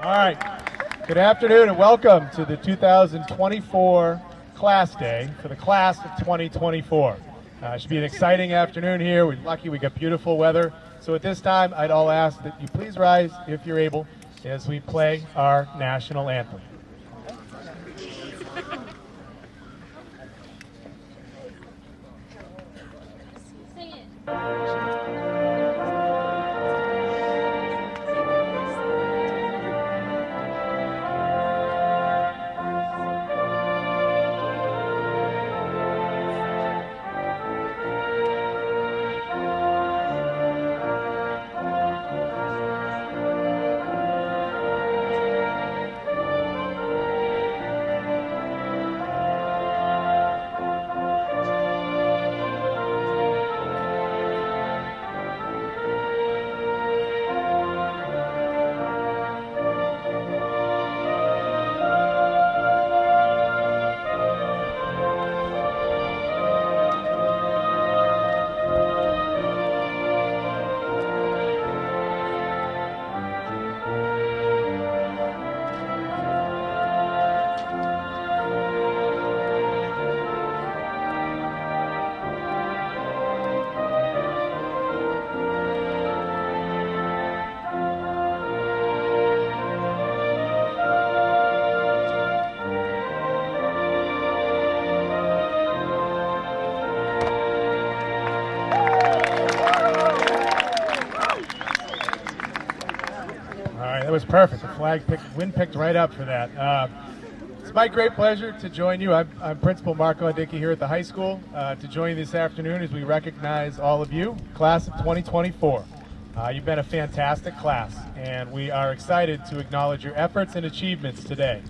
All right. Good afternoon and welcome to the 2024 class day for the class of 2024. It should be an exciting afternoon here. We're lucky we got beautiful weather. So at this time, I'd all ask that you please rise if you're able as we play our national anthem. Sing it. That was perfect. The wind picked right up for that. It's my great pleasure to join you. I'm Principal Marco Dickey here at the high school to join you this afternoon as we recognize all of you, class of 2024. You've been a fantastic class, and we are excited to acknowledge your efforts and achievements today.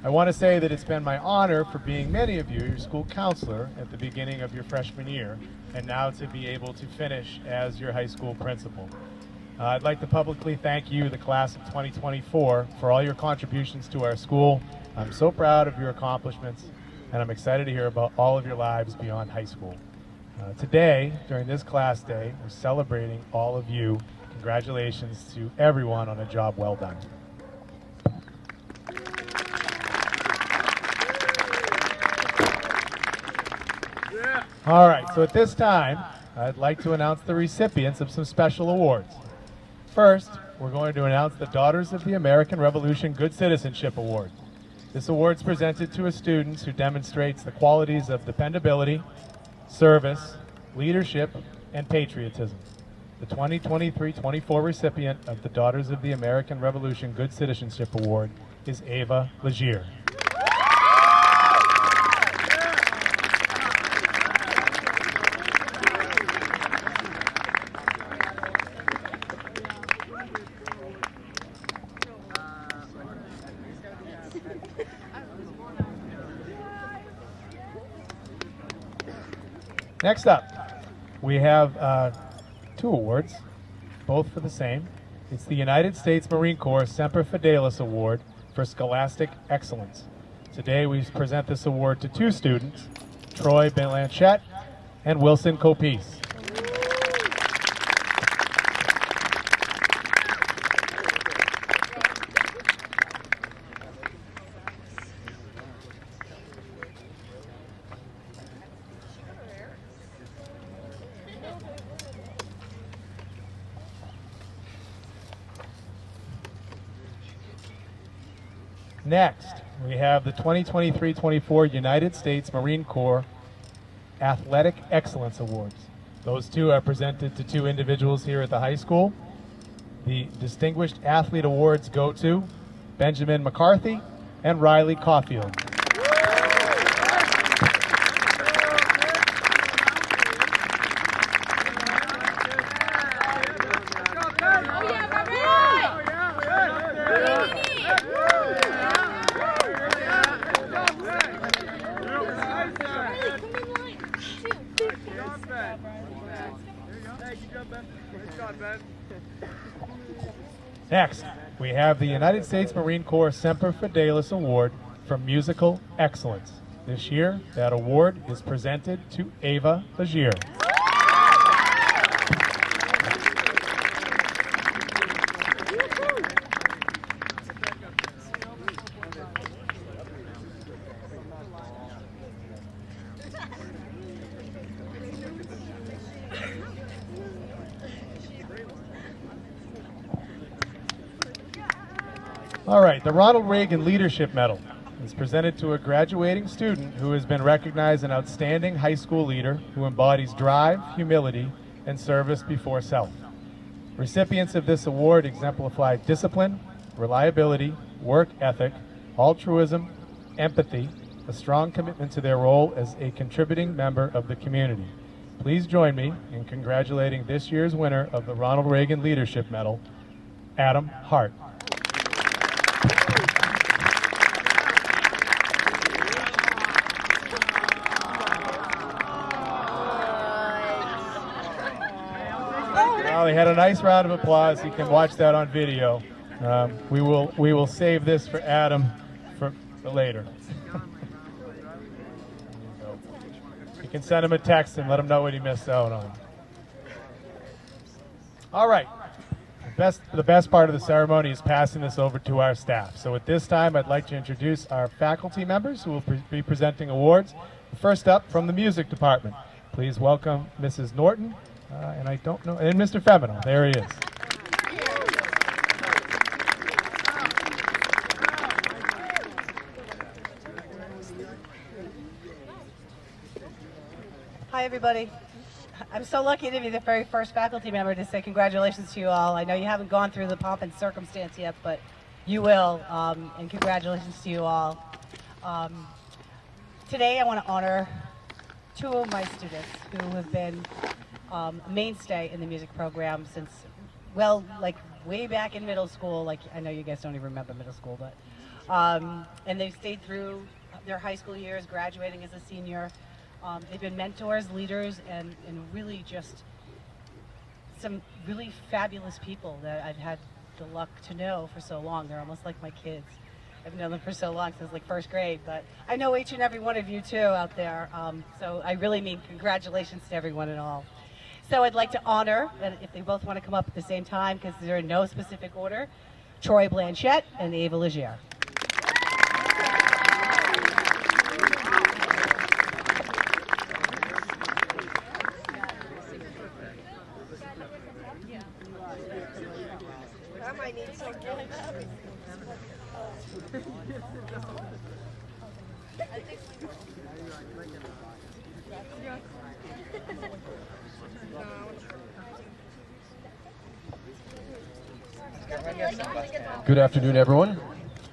I want to say that it's been my honor for being many of you your school counselor at the beginning of your freshman year, and now to be able to finish as your high school principal. I'd like to publicly thank you, the class of 2024, for all your contributions to our school. I'm so proud of your accomplishments, and I'm excited to hear about all of your lives beyond high school. Today, during this class day, we're celebrating all of you. Congratulations to everyone on a job well done. All right, so at this time, I'd like to announce the recipients of some special awards. First, we're going to announce the Daughters of the American Revolution Good Citizenship Award. This award is presented to a student who demonstrates the qualities of dependability, service, leadership, and patriotism. The 2023-24 recipient of the Daughters of the American Revolution Good Citizenship Award is Ava Legier. Next up, we have two awards, both for the same. It's the United States Marine Corps Semper Fidelis Award for Scholastic Excellence. Today we present this award to two students, Troy Blanchette and Wilson Copice. Next, we have the 2023-24 United States Marine Corps Athletic Excellence Awards. Those two are presented to two individuals here at the high school. The Distinguished Athlete Awards go to Benjamin McCarthy and Riley Caulfield. Next, we have the United States Marine Corps Semper Fidelis Award for Musical Excellence. This year, that award is presented to Ava Legier. All right, the Ronald Reagan Leadership Medal is presented to a graduating student who has been recognized an outstanding high school leader who embodies drive, humility, and service before self. Recipients of this award exemplify discipline, reliability, work ethic, altruism, empathy, a strong commitment to their role as a contributing member of the community. Please join me in congratulating this year's winner of the Ronald Reagan Leadership Medal, Adam Hart. Well, they had a nice round of applause. You can watch that on video. We will save this for Adam for later. You can send him a text and let him know what he missed out on. All right. The best part of the ceremony is passing this over to our staff. So at this time, I'd like to introduce our faculty members who will be presenting awards. First up, from the music department, please welcome Mrs. Norton, and I don't know, and Mr. Feminel. There he is. Hi, everybody. I'm so lucky to be the very first faculty member to say congratulations to you all. I know you haven't gone through the pomp and circumstance yet, but you will, and congratulations to you all. Today I want to honor two of my students who have been a mainstay in the music program since, well, like way back in middle school. Like, I know you guys don't even remember middle school, but, and they've stayed through their high school years, graduating as a senior. They've been mentors, leaders, and really just some really fabulous people that I've had the luck to know for so long. They're almost like my kids. I've known them for so long, since like first grade, but I know each and every one of you too out there. So I really mean congratulations to everyone and all. So I'd like to honor, and if they both want to come up at the same time, because they're in no specific order, Troy Blanchette and Ava Legere. Good afternoon, everyone.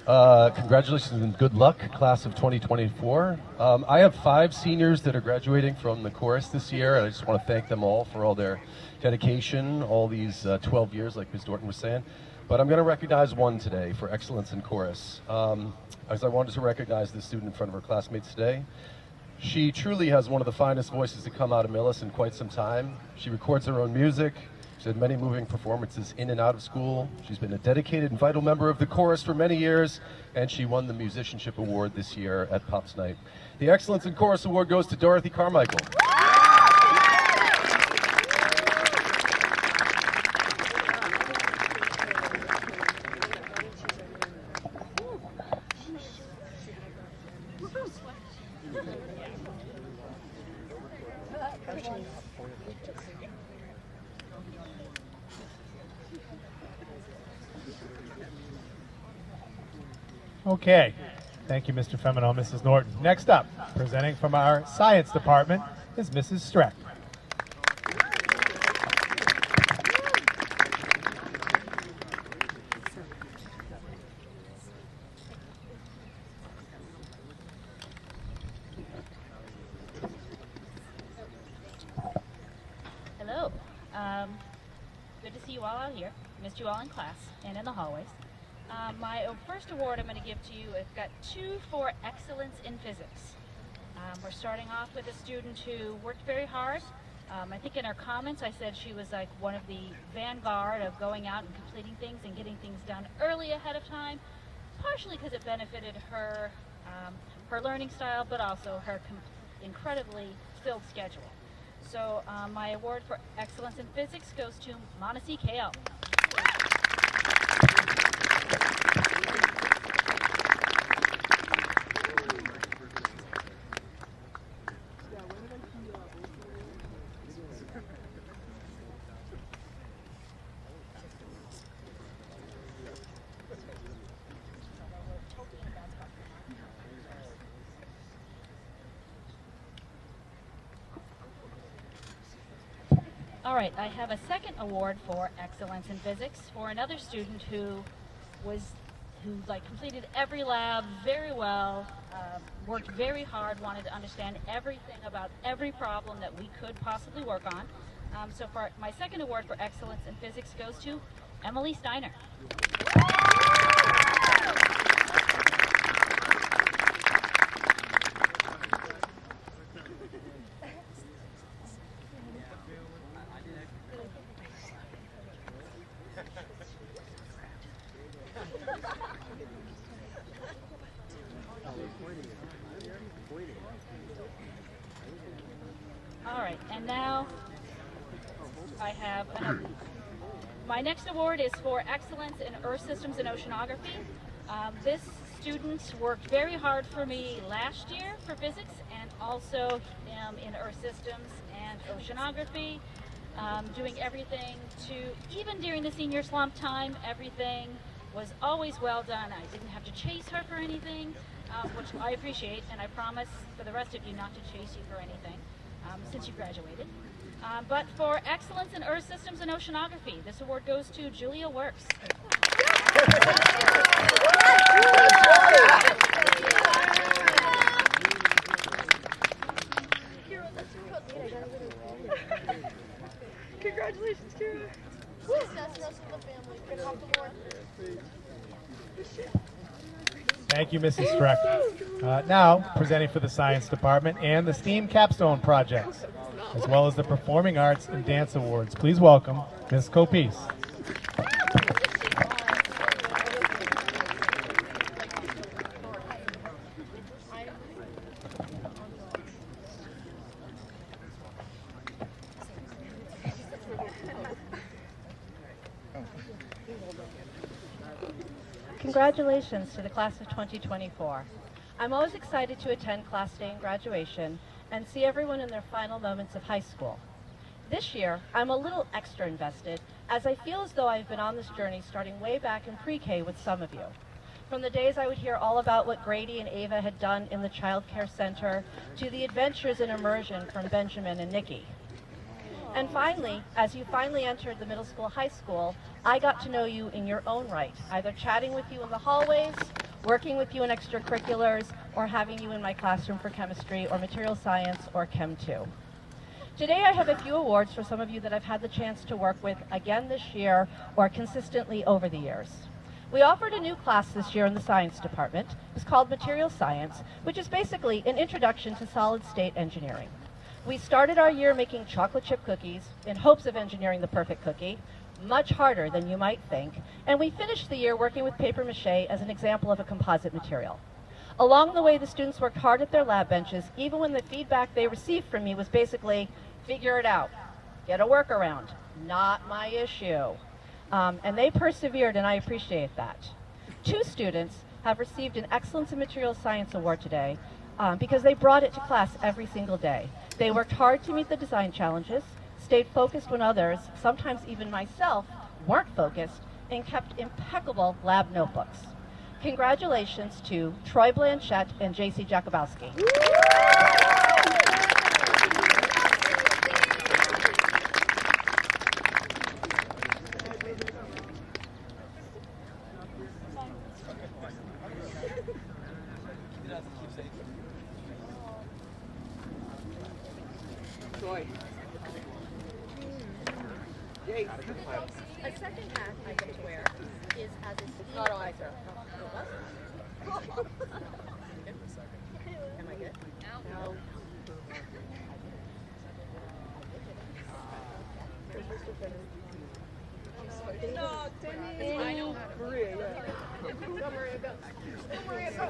Congratulations and good luck, class of 2024. I have 5 seniors that are graduating from the chorus this year, and I just want to thank them all for all their dedication, all these 12 years, like Ms. Norton was saying. But I'm going to recognize one today for excellence in chorus. As I wanted to recognize this student in front of her classmates today. She truly has one of the finest voices to come out of Millis in quite some time. She records her own music. She's had many moving performances in and out of school. She's been a dedicated and vital member of the chorus for many years, and she won the Musicianship Award this year at Pops Night. The Excellence in Chorus Award goes to Dorothy Carmichael. Okay. Thank you, Mr. Feminel, Mrs. Norton. Next up, presenting from our science department, is Mrs. Streck. Hello. Good to see you all out here. Missed you all in class and in the hallways. My first award I'm going to give to you, I've got 2 for excellence in physics. We're starting off with a student who worked very hard. I think in her comments I said she was like one of the vanguard of going out and completing things and getting things done early ahead of time, partially because it benefited her, her learning style, but also her incredibly filled schedule. So my award for excellence in physics goes to Montesi KO. All right, I have a second award for excellence in physics for another student who completed every lab very well, worked very hard, wanted to understand everything about every problem that we could possibly work on. So for my second award for excellence in physics goes to Emily Steiner. All right, and now I have my next award is for excellence in Earth Systems and Oceanography. This student worked very hard for me last year for physics and also in Earth Systems and Oceanography, doing everything even during the senior slump time, everything was always well done. I didn't have to chase her for anything, which I appreciate, and I promise for the rest of you not to chase you for anything since you graduated. But for excellence in Earth Systems and Oceanography, this award goes to Julia Works. Congratulations, Kira. Success, rest of the family. Good help the Lord. Thank you, Mrs. Streck. Now, presenting for the Science Department and the STEAM Capstone Projects, as well as the Performing Arts and Dance Awards. Please welcome Ms. Copese. Congratulations to the class of 2024. I'm always excited to attend Class Day and graduation and see everyone in their final moments of high school. This year, I'm a little extra invested as I feel as though I've been on this journey starting way back in pre-K with some of you. From the days I would hear all about what Grady and Ava had done in the Child Care Center to the adventures in immersion from Benjamin and Nikki. And finally, as you finally entered the middle school, high school, I got to know you in your own right, either chatting with you in the hallways, working with you in extracurriculars, or having you in my classroom for chemistry or material science or Chem 2. Today I have a few awards for some of you that I've had the chance to work with again this year or consistently over the years. We offered a new class this year in the science department. It's called Material Science, which is basically an introduction to solid state engineering. We started our year making chocolate chip cookies in hopes of engineering the perfect cookie, much harder than you might think, and we finished the year working with paper mache as an example of a composite material. Along the way, the students worked hard at their lab benches, even when the feedback they received from me was basically, figure it out, get a workaround, not my issue. And they persevered, and I appreciate that. 2 students have received an Excellence in Material Science Award today because they brought it to class every single day. They worked hard to meet the design challenges, stayed focused when others, sometimes even myself, weren't focused, and kept impeccable lab notebooks. Congratulations to Troy Blanchette and JC Jakubowski. A second hat I get to wear is as a STEAM. Am I good? No. No, Timmy. I know. Maria, yeah. Go, Maria, go. Go, Maria, go.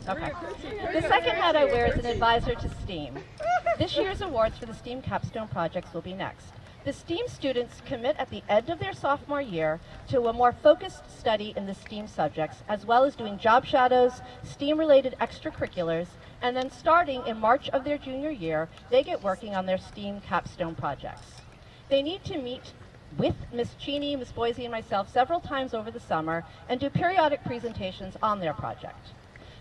Okay. The second hat I wear is an advisor to STEAM. This year's awards for the STEAM Capstone Projects will be next. The STEAM students commit at the end of their sophomore year to a more focused study in the STEAM subjects, as well as doing job shadows, STEAM-related extracurriculars, And then starting in March of their junior year, they get working on their STEAM capstone projects. They need to meet with Ms. Cheney, Ms. Boise, and myself several times over the summer and do periodic presentations on their project.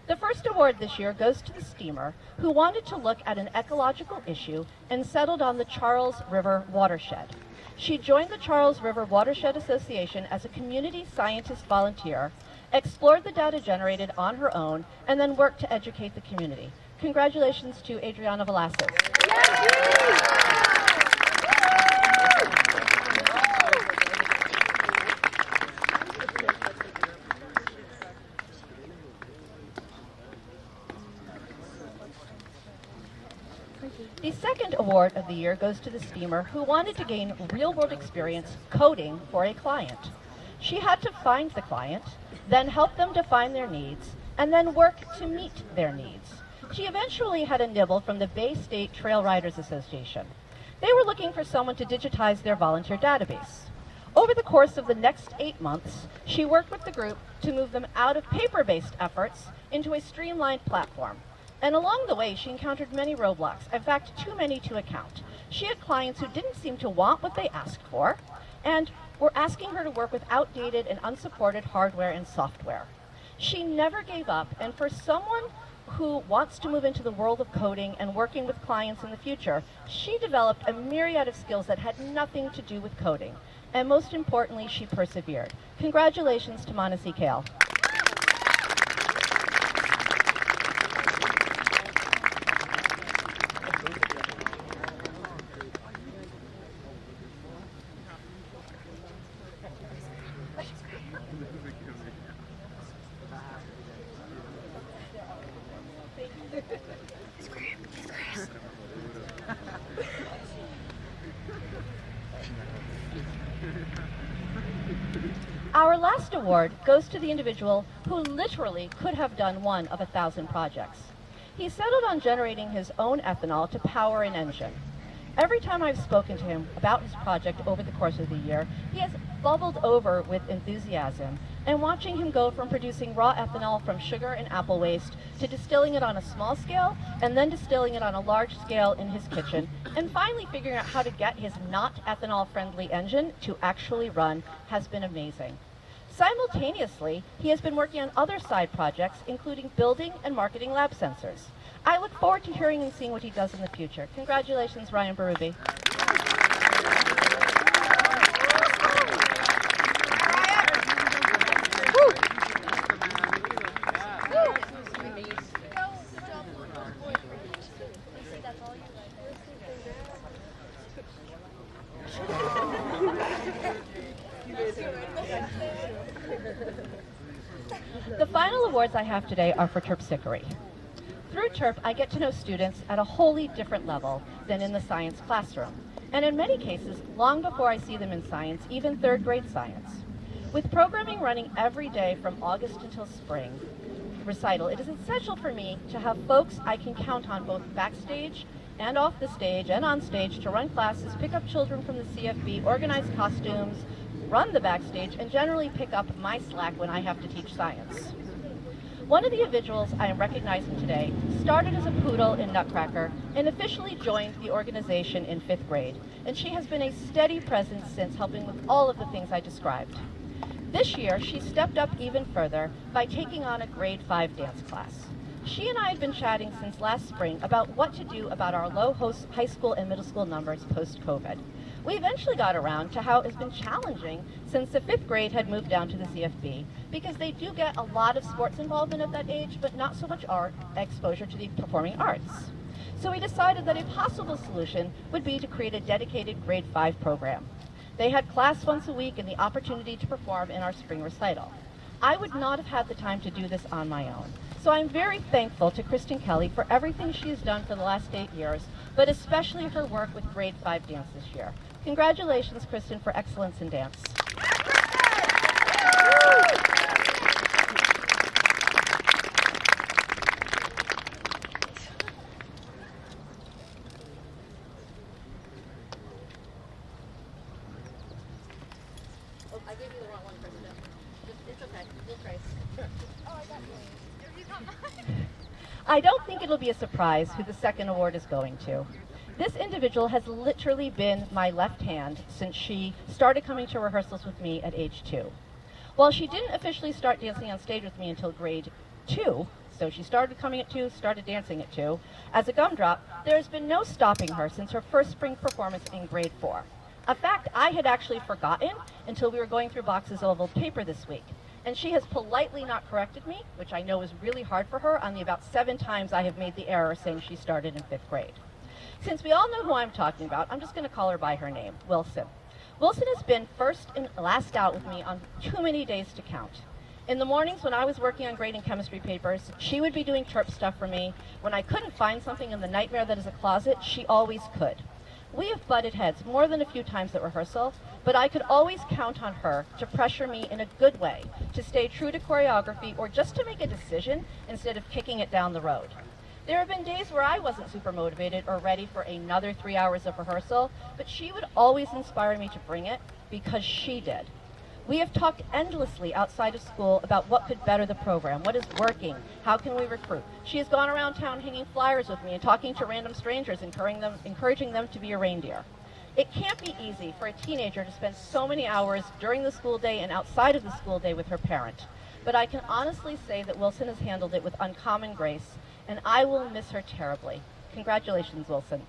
The first award this year goes to the STEAMer who wanted to look at an ecological issue and settled on the Charles River watershed. She joined the Charles River Watershed Association as a community scientist volunteer, explored the data generated on her own, and then worked to educate the community. Congratulations to Adriana Velasquez. The second award of the year goes to the STEAMer who wanted to gain real-world experience coding for a client. She had to find the client, then help them define their needs, and then work to meet their needs. She eventually had a nibble from the Bay State Trail Riders Association. They were looking for someone to digitize their volunteer database. Over the course of the next 8 months, she worked with the group to move them out of paper-based efforts into a streamlined platform. And along the way, she encountered many roadblocks, in fact, too many to account. She had clients who didn't seem to want what they asked for, and were asking her to work with outdated and unsupported hardware and software. She never gave up, and for someone who wants to move into the world of coding and working with clients in the future, she developed a myriad of skills that had nothing to do with coding. And most importantly, she persevered. Congratulations to Manasi Kale. Our last award goes to the individual who literally could have done one of 1,000 projects. He settled on generating his own ethanol to power an engine. Every time I've spoken to him about his project over the course of the year, he has bubbled over with enthusiasm, and watching him go from producing raw ethanol from sugar and apple waste to distilling it on a small scale and then distilling it on a large scale in his kitchen, and finally figuring out how to get his not ethanol-friendly engine to actually run has been amazing. Simultaneously, he has been working on other side projects, including building and marketing lab sensors. I look forward to hearing and seeing what he does in the future. Congratulations, Ryan Berube. The final awards I have today are for Terpsichore. Through TERP, I get to know students at a wholly different level than in the science classroom, and in many cases, long before I see them in science, even third grade science. With programming running every day from August until spring recital, it is essential for me to have folks I can count on both backstage and off the stage and on stage to run classes, pick up children from the CFB, organize costumes, run the backstage, and generally pick up my slack when I have to teach science. One of the individuals I am recognizing today started as a poodle in Nutcracker and officially joined the organization in 5th grade, and she has been a steady presence since, helping with all of the things I described. This year, she stepped up even further by taking on a grade 5 dance class. She and I had been chatting since last spring about what to do about our low high school and middle school numbers post-COVID. We eventually got around to how it has been challenging since the 5th grade had moved down to the CFB, because they do get a lot of sports involvement at that age, but not so much art exposure to the performing arts. So we decided that a possible solution would be to create a dedicated grade 5 program. They had class once a week and the opportunity to perform in our spring recital. I would not have had the time to do this on my own. So I'm very thankful to Kristen Kelly for everything she has done for the last 8 years, but especially her work with grade 5 dance this year. Congratulations, Kristen, for excellence in dance. Oh, I gave you the wrong one, Kristen. It's okay. We'll trace. Oh, I got you. I don't think it'll be a surprise who the second award is going to. This individual has literally been my left hand since she started coming to rehearsals with me at age 2. While she didn't officially start dancing on stage with me until grade 2, so she started coming at 2, started dancing at 2, as a gumdrop, there has been no stopping her since her first spring performance in grade 4. A fact I had actually forgotten until we were going through boxes of old paper this week. And she has politely not corrected me, which I know is really hard for her, on the about 7 times I have made the error saying she started in 5th grade. Since we all know who I'm talking about, I'm just going to call her by her name, Wilson. Wilson has been first and last out with me on too many days to count. In the mornings when I was working on grading chemistry papers, she would be doing chirp stuff for me. When I couldn't find something in the nightmare that is a closet, she always could. We have butted heads more than a few times at rehearsal, but I could always count on her to pressure me in a good way, to stay true to choreography, or just to make a decision instead of kicking it down the road. There have been days where I wasn't super motivated or ready for another 3 hours of rehearsal, but she would always inspire me to bring it because she did. We have talked endlessly outside of school about what could better the program, what is working, how can we recruit. She has gone around town hanging flyers with me and talking to random strangers, encouraging them to be a reindeer. It can't be easy for a teenager to spend so many hours during the school day and outside of the school day with her parent. But I can honestly say that Wilson has handled it with uncommon grace, and I will miss her terribly. Congratulations, Wilson.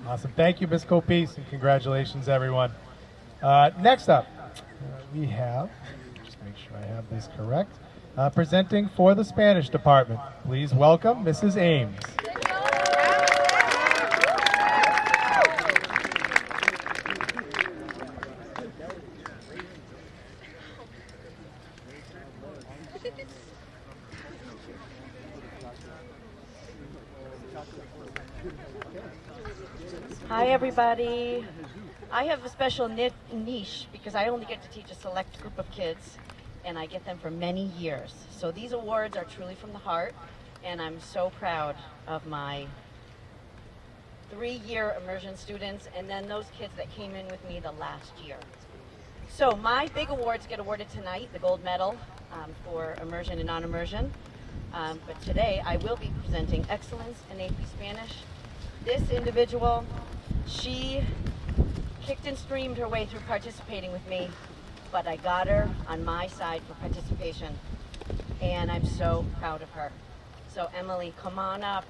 Awesome. Thank you, Ms. Copese, and congratulations, everyone. Next up, we have, just make sure I have this correct, presenting for the Spanish department. Please welcome Mrs. Ames. Hi everybody. I have a special niche because I only get to teach a select group of kids and I get them for many years. So these awards are truly from the heart and I'm so proud of my 3-year immersion students and then those kids that came in with me the last year. So my big awards get awarded tonight, the gold medal for immersion and non-immersion. But today I will be presenting excellence in AP Spanish. This individual, she kicked and screamed her way through participating with me, but I got her on my side for participation, and I'm so proud of her. So Emily, come on up.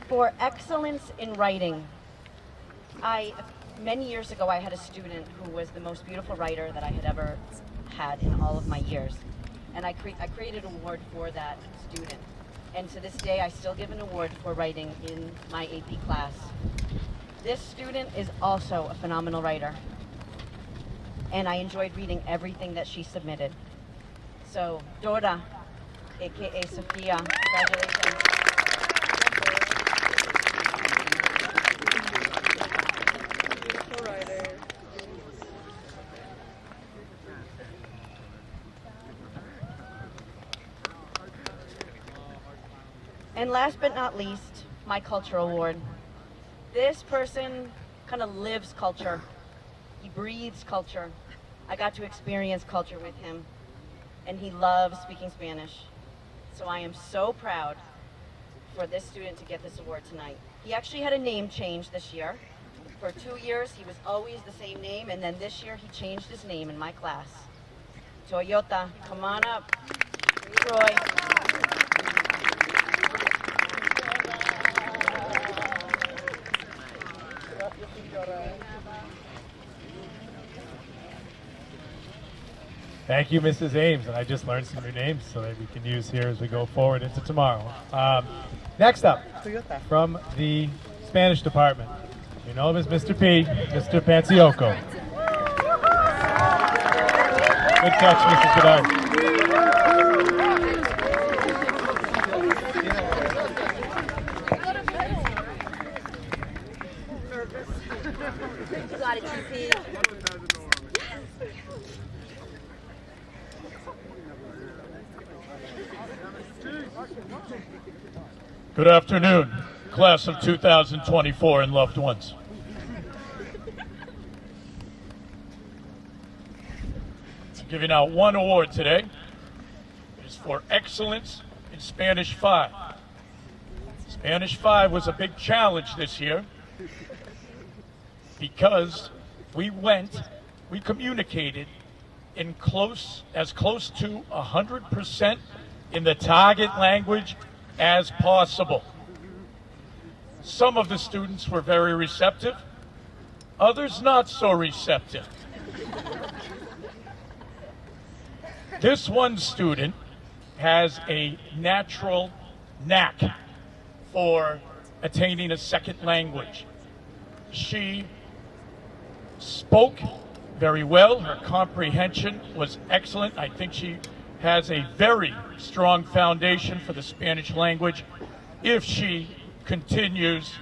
For excellence in writing, many years ago I had a student who was the most beautiful writer that I had ever had in all of my years. And I created an award for that student. And to this day I still give an award for writing in my AP class. This student is also a phenomenal writer. And I enjoyed reading everything that she submitted. So Dora, aka Sophia, congratulations. And last but not least, my culture award. This person kind of lives culture. He breathes culture. I got to experience culture with him, and he loves speaking Spanish. So I am so proud for this student to get this award tonight. He actually had a name change this year. For 2 years, he was always the same name, and then this year he changed his name in my class. Toyota, come on up. Troy. Thank you, Mrs. Ames, and I just learned some new names so that we can use here as we go forward into tomorrow. Next up, from the Spanish department, you know him as Mr. P, Mr. Panciocco. Good catch, Mrs. Bedard. You got it, TC. Good afternoon, class of 2024 and loved ones. I'm giving out one award today. It is for excellence in Spanish 5. Spanish 5 was a big challenge this year because we communicated in as close to 100% in the target language as possible. Some of the students were very receptive, others not so receptive. This one student has a natural knack for attaining a second language. She spoke very well. Her comprehension was excellent. I think she has a very strong foundation for the Spanish language if she continues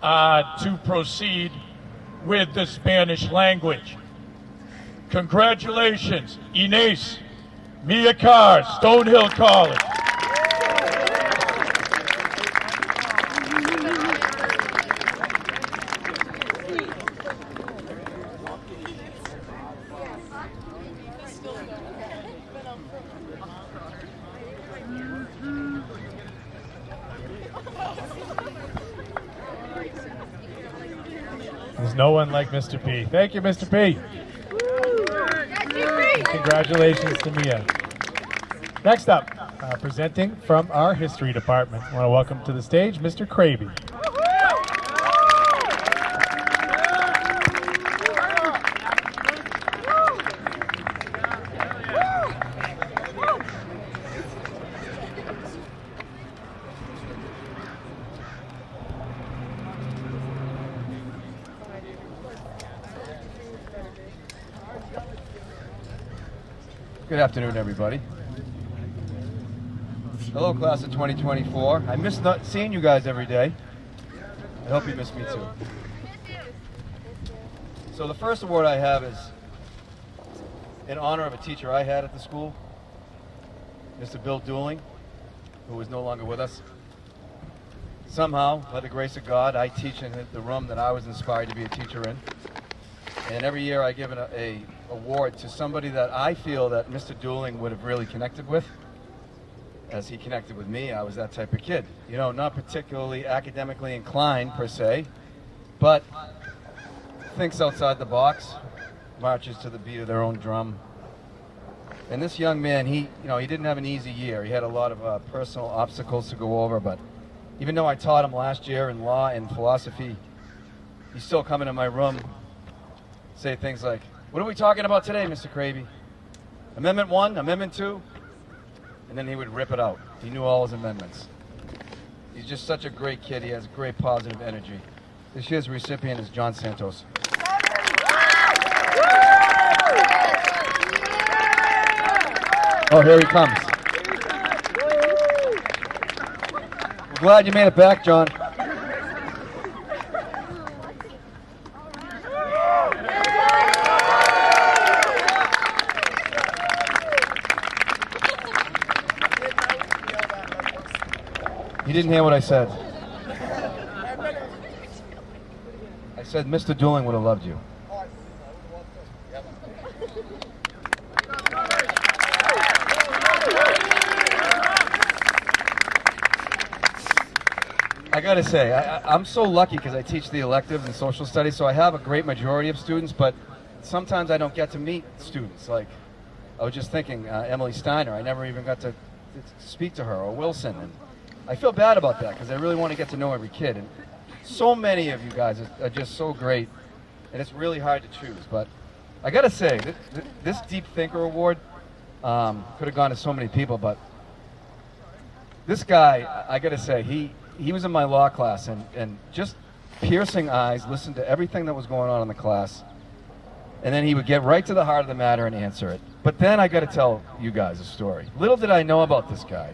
to proceed with the Spanish language. Congratulations, Inés Miacar, Stonehill College. There's no one like Mr. P. Thank you, Mr. P. And congratulations to Mia. Next up, presenting from our history department, I want to welcome to the stage Mr. Kraby. Good afternoon, everybody. Hello, class of 2024. I miss not seeing you guys every day. I hope you miss me too. So the first award I have is in honor of a teacher I had at the school, Mr. Bill Dooling, who is no longer with us. Somehow, by the grace of God, I teach in the room that I was inspired to be a teacher in. And every year I give a award to somebody that I feel that Mr. Dooling would have really connected with. As he connected with me, I was that type of kid. You know, not particularly academically inclined per se, but thinks outside the box, marches to the beat of their own drum. And this young man, he didn't have an easy year. He had a lot of personal obstacles to go over, but even though I taught him last year in law and philosophy, he's still coming in my room, say things like, "What are we talking about today, Mr. Kraby? Amendment 1, Amendment 2? And then he would rip it out. He knew all his amendments. He's just such a great kid. He has great positive energy. This year's recipient is John Santos. Oh, here he comes. We're glad you made it back, John. You didn't hear what I said. I said Mr. Dooling would have loved you. I gotta say, I'm so lucky because I teach the electives in social studies, so I have a great majority of students, but sometimes I don't get to meet students. Like, I was just thinking, Emily Steiner, I never even got to speak to her, or Wilson. And I feel bad about that because I really want to get to know every kid. And so many of you guys are just so great, and it's really hard to choose. But I gotta say, this Deep Thinker Award could have gone to so many people, but this guy, I gotta say, he was in my law class and just piercing eyes, listened to everything that was going on in the class, and then he would get right to the heart of the matter and answer it. But then I got to tell you guys a story. Little did I know about this guy.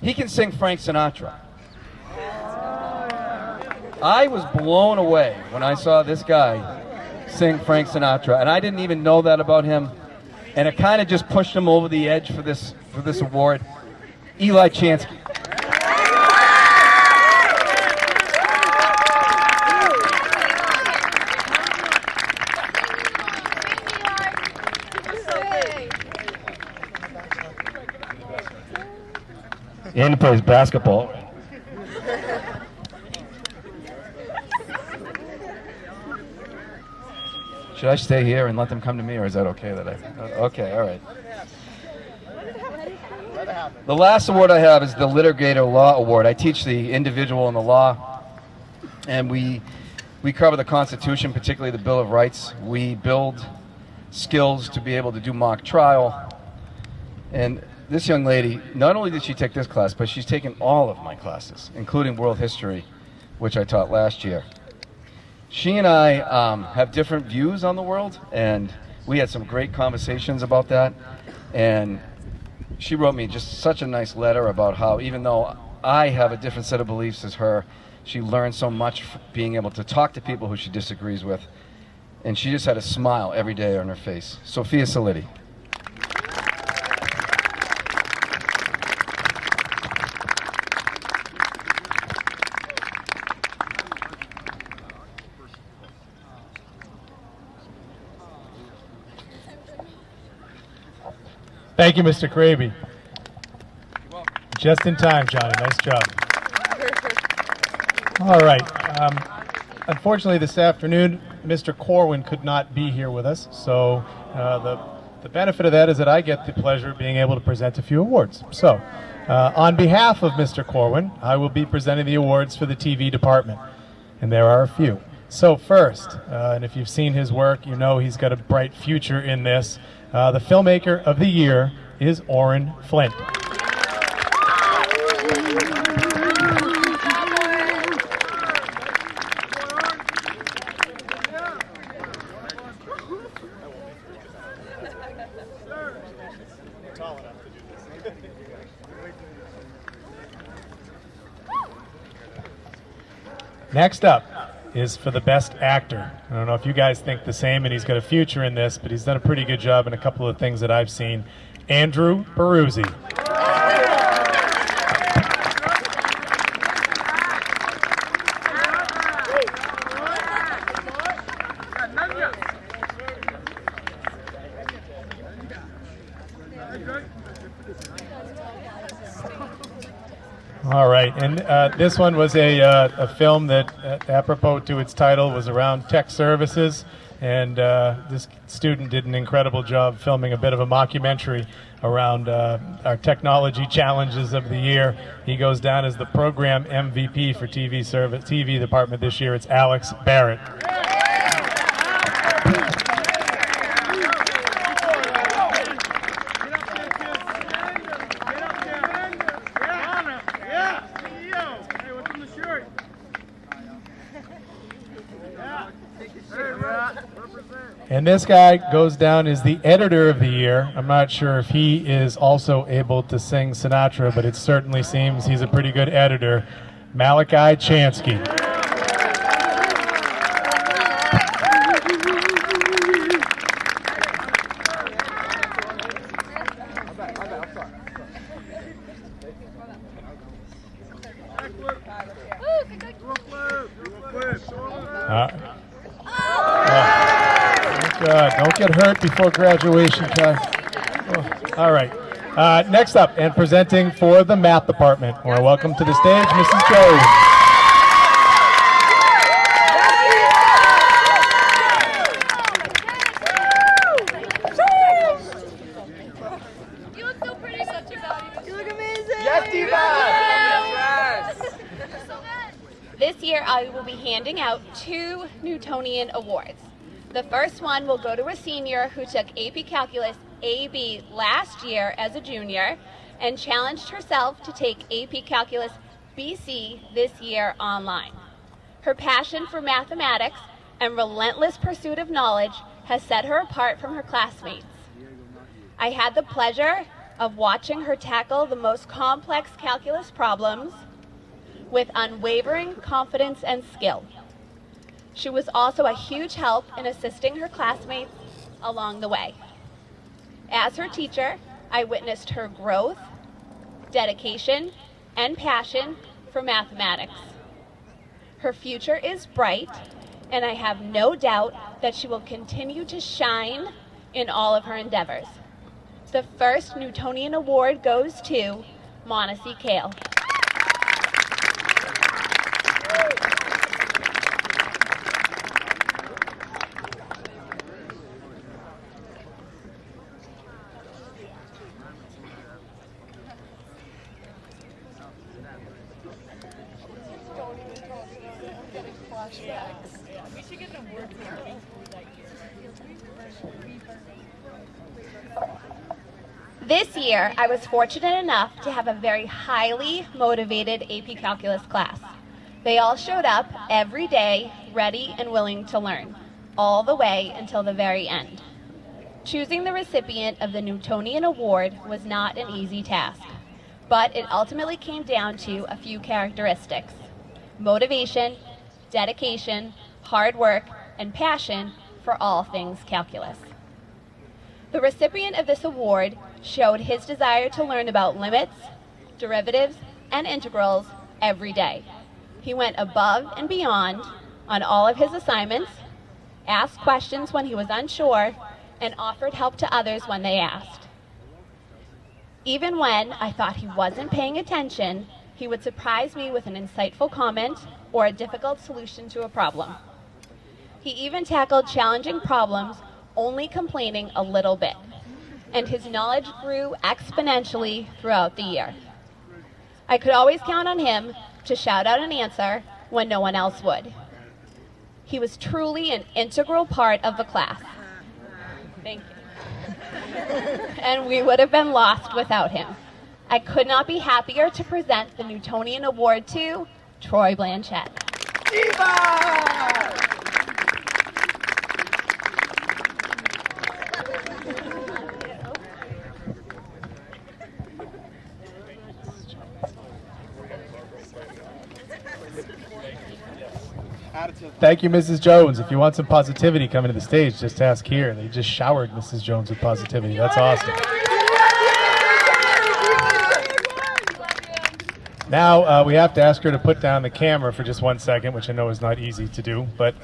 He can sing Frank Sinatra. I was blown away when I saw this guy sing Frank Sinatra, and I didn't even know that about him. And it kind of just pushed him over the edge for this award. Eli Chansky. And he plays basketball. Should I stay here and let them come to me, or is that okay that okay, all right. The last award I have is the Litigator Law Award. I teach the individual in the law, and we cover the Constitution, particularly the Bill of Rights. We build skills to be able to do mock trial. And this young lady, not only did she take this class, but she's taken all of my classes, including world history, which I taught last year. She and I have different views on the world, and we had some great conversations about that. And she wrote me just such a nice letter about how, even though I have a different set of beliefs as her, she learned so much being able to talk to people who she disagrees with. And she just had a smile every day on her face. Sophia Saliti. Thank you, Mr. Kraby. Just in time, Johnny. Nice job. All right. Unfortunately, this afternoon, Mr. Corwin could not be here with us, so the benefit of that is that I get the pleasure of being able to present a few awards. So, on behalf of Mr. Corwin, I will be presenting the awards for the TV department, and there are a few. So first, and if you've seen his work, you know he's got a bright future in this. The Filmmaker of the Year is Orrin Flint. Next up is for the Best Actor. I don't know if you guys think the same, and he's got a future in this, but he's done a pretty good job in a couple of things that I've seen. Andrew Peruzzi. All right, and this one was a film that, apropos to its title, was around tech services, and this student did an incredible job filming a bit of a mockumentary around our technology challenges of the year. He goes down as the program MVP for TV department this year. It's Alex Barrett. And this guy goes down as the editor of the year. I'm not sure if he is also able to sing Sinatra, but it certainly seems he's a pretty good editor. Malachi Chansky. Don't get hurt before graduation, Kai. Oh, all right. Next up, and presenting for the math department, I want to welcome to the stage Mrs. Jones. You look so pretty, such a value. You look amazing. Yes, Diva! This year, I will be handing out 2 Newtonian awards. The first one will go to a senior who took AP Calculus AB last year as a junior and challenged herself to take AP Calculus BC this year online. Her passion for mathematics and relentless pursuit of knowledge has set her apart from her classmates. I had the pleasure of watching her tackle the most complex calculus problems with unwavering confidence and skill. She was also a huge help in assisting her classmates along the way. As her teacher, I witnessed her growth, dedication, and passion for mathematics. Her future is bright, and I have no doubt that she will continue to shine in all of her endeavors. The first Newtonian Award goes to Monacy Kale. This year, I was fortunate enough to have a very highly motivated AP Calculus class. They all showed up every day, ready and willing to learn, all the way until the very end. Choosing the recipient of the Newtonian Award was not an easy task, but it ultimately came down to a few characteristics: motivation, dedication, hard work, and passion for all things calculus. The recipient of this award showed his desire to learn about limits, derivatives, and integrals every day. He went above and beyond on all of his assignments, asked questions when he was unsure, and offered help to others when they asked. Even when I thought he wasn't paying attention, he would surprise me with an insightful comment or a difficult solution to a problem. He even tackled challenging problems, only complaining a little bit, and his knowledge grew exponentially throughout the year. I could always count on him to shout out an answer when no one else would. He was truly an integral part of the class. Thank you. And we would have been lost without him. I could not be happier to present the Newtonian Award to Troy Blanchett. Thank you, Mrs. Jones. If you want some positivity coming to the stage, just ask here. They just showered Mrs. Jones with positivity. That's awesome. Now we have to ask her to put down the camera for just 1 second, which I know is not easy to do. But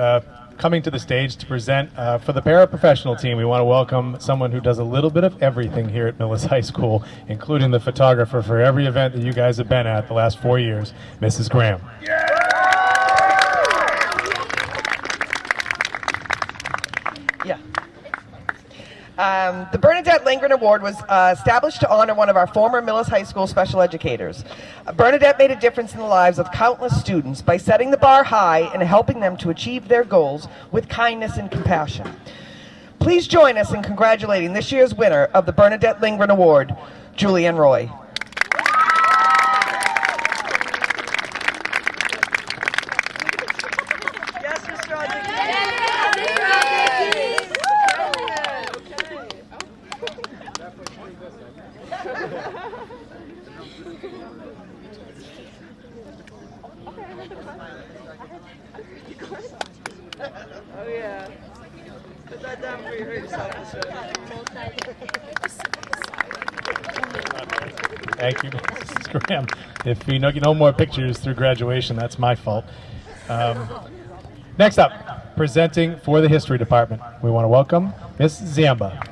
coming to the stage to present for the paraprofessional team, we want to welcome someone who does a little bit of everything here at Millis High School, including the photographer for every event that you guys have been at the last 4 years, Mrs. Graham. The Bernadette Lindgren Award was established to honor one of our former Millis High School special educators. Bernadette made a difference in the lives of countless students by setting the bar high and helping them to achieve their goals with kindness and compassion. Please join us in congratulating this year's winner of the Bernadette Lindgren Award, Julianne Roy. Yes, Mr. Rodriguez. Oh yeah. Put that down for you hurt yourself. Thank you, Mrs. Graham. If you know no more pictures through graduation, that's my fault. Next up, presenting for the History Department, we want to welcome Miss Ziamba.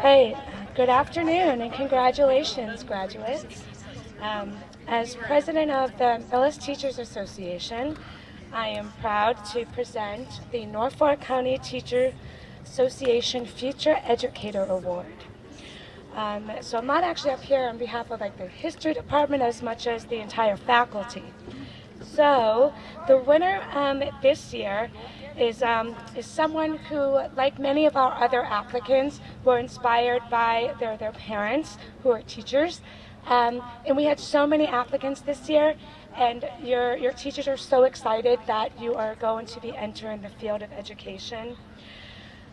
Hey, good afternoon and congratulations, graduates. As president of the Millis Teachers Association, I am proud to present the Norfolk County Teacher Association Future Educator Award. So I'm not actually up here on behalf of the History Department as much as the entire faculty. So the winner this year is someone who, like many of our other applicants, were inspired by their parents who are teachers. And we had so many applicants this year, and your teachers are so excited that you are going to be entering the field of education.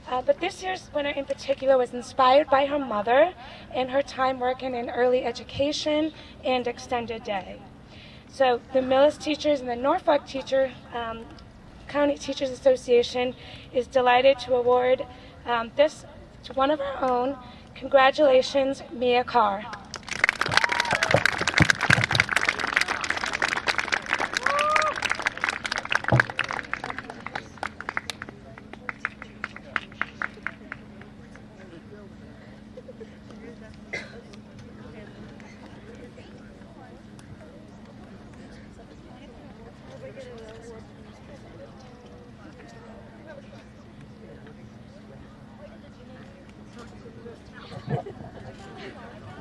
But this year's winner in particular was inspired by her mother and her time working in early education and extended day. So the Millis Teachers and the Norfolk County Teachers Association is delighted to award this to one of our own. Congratulations, Mia Carr.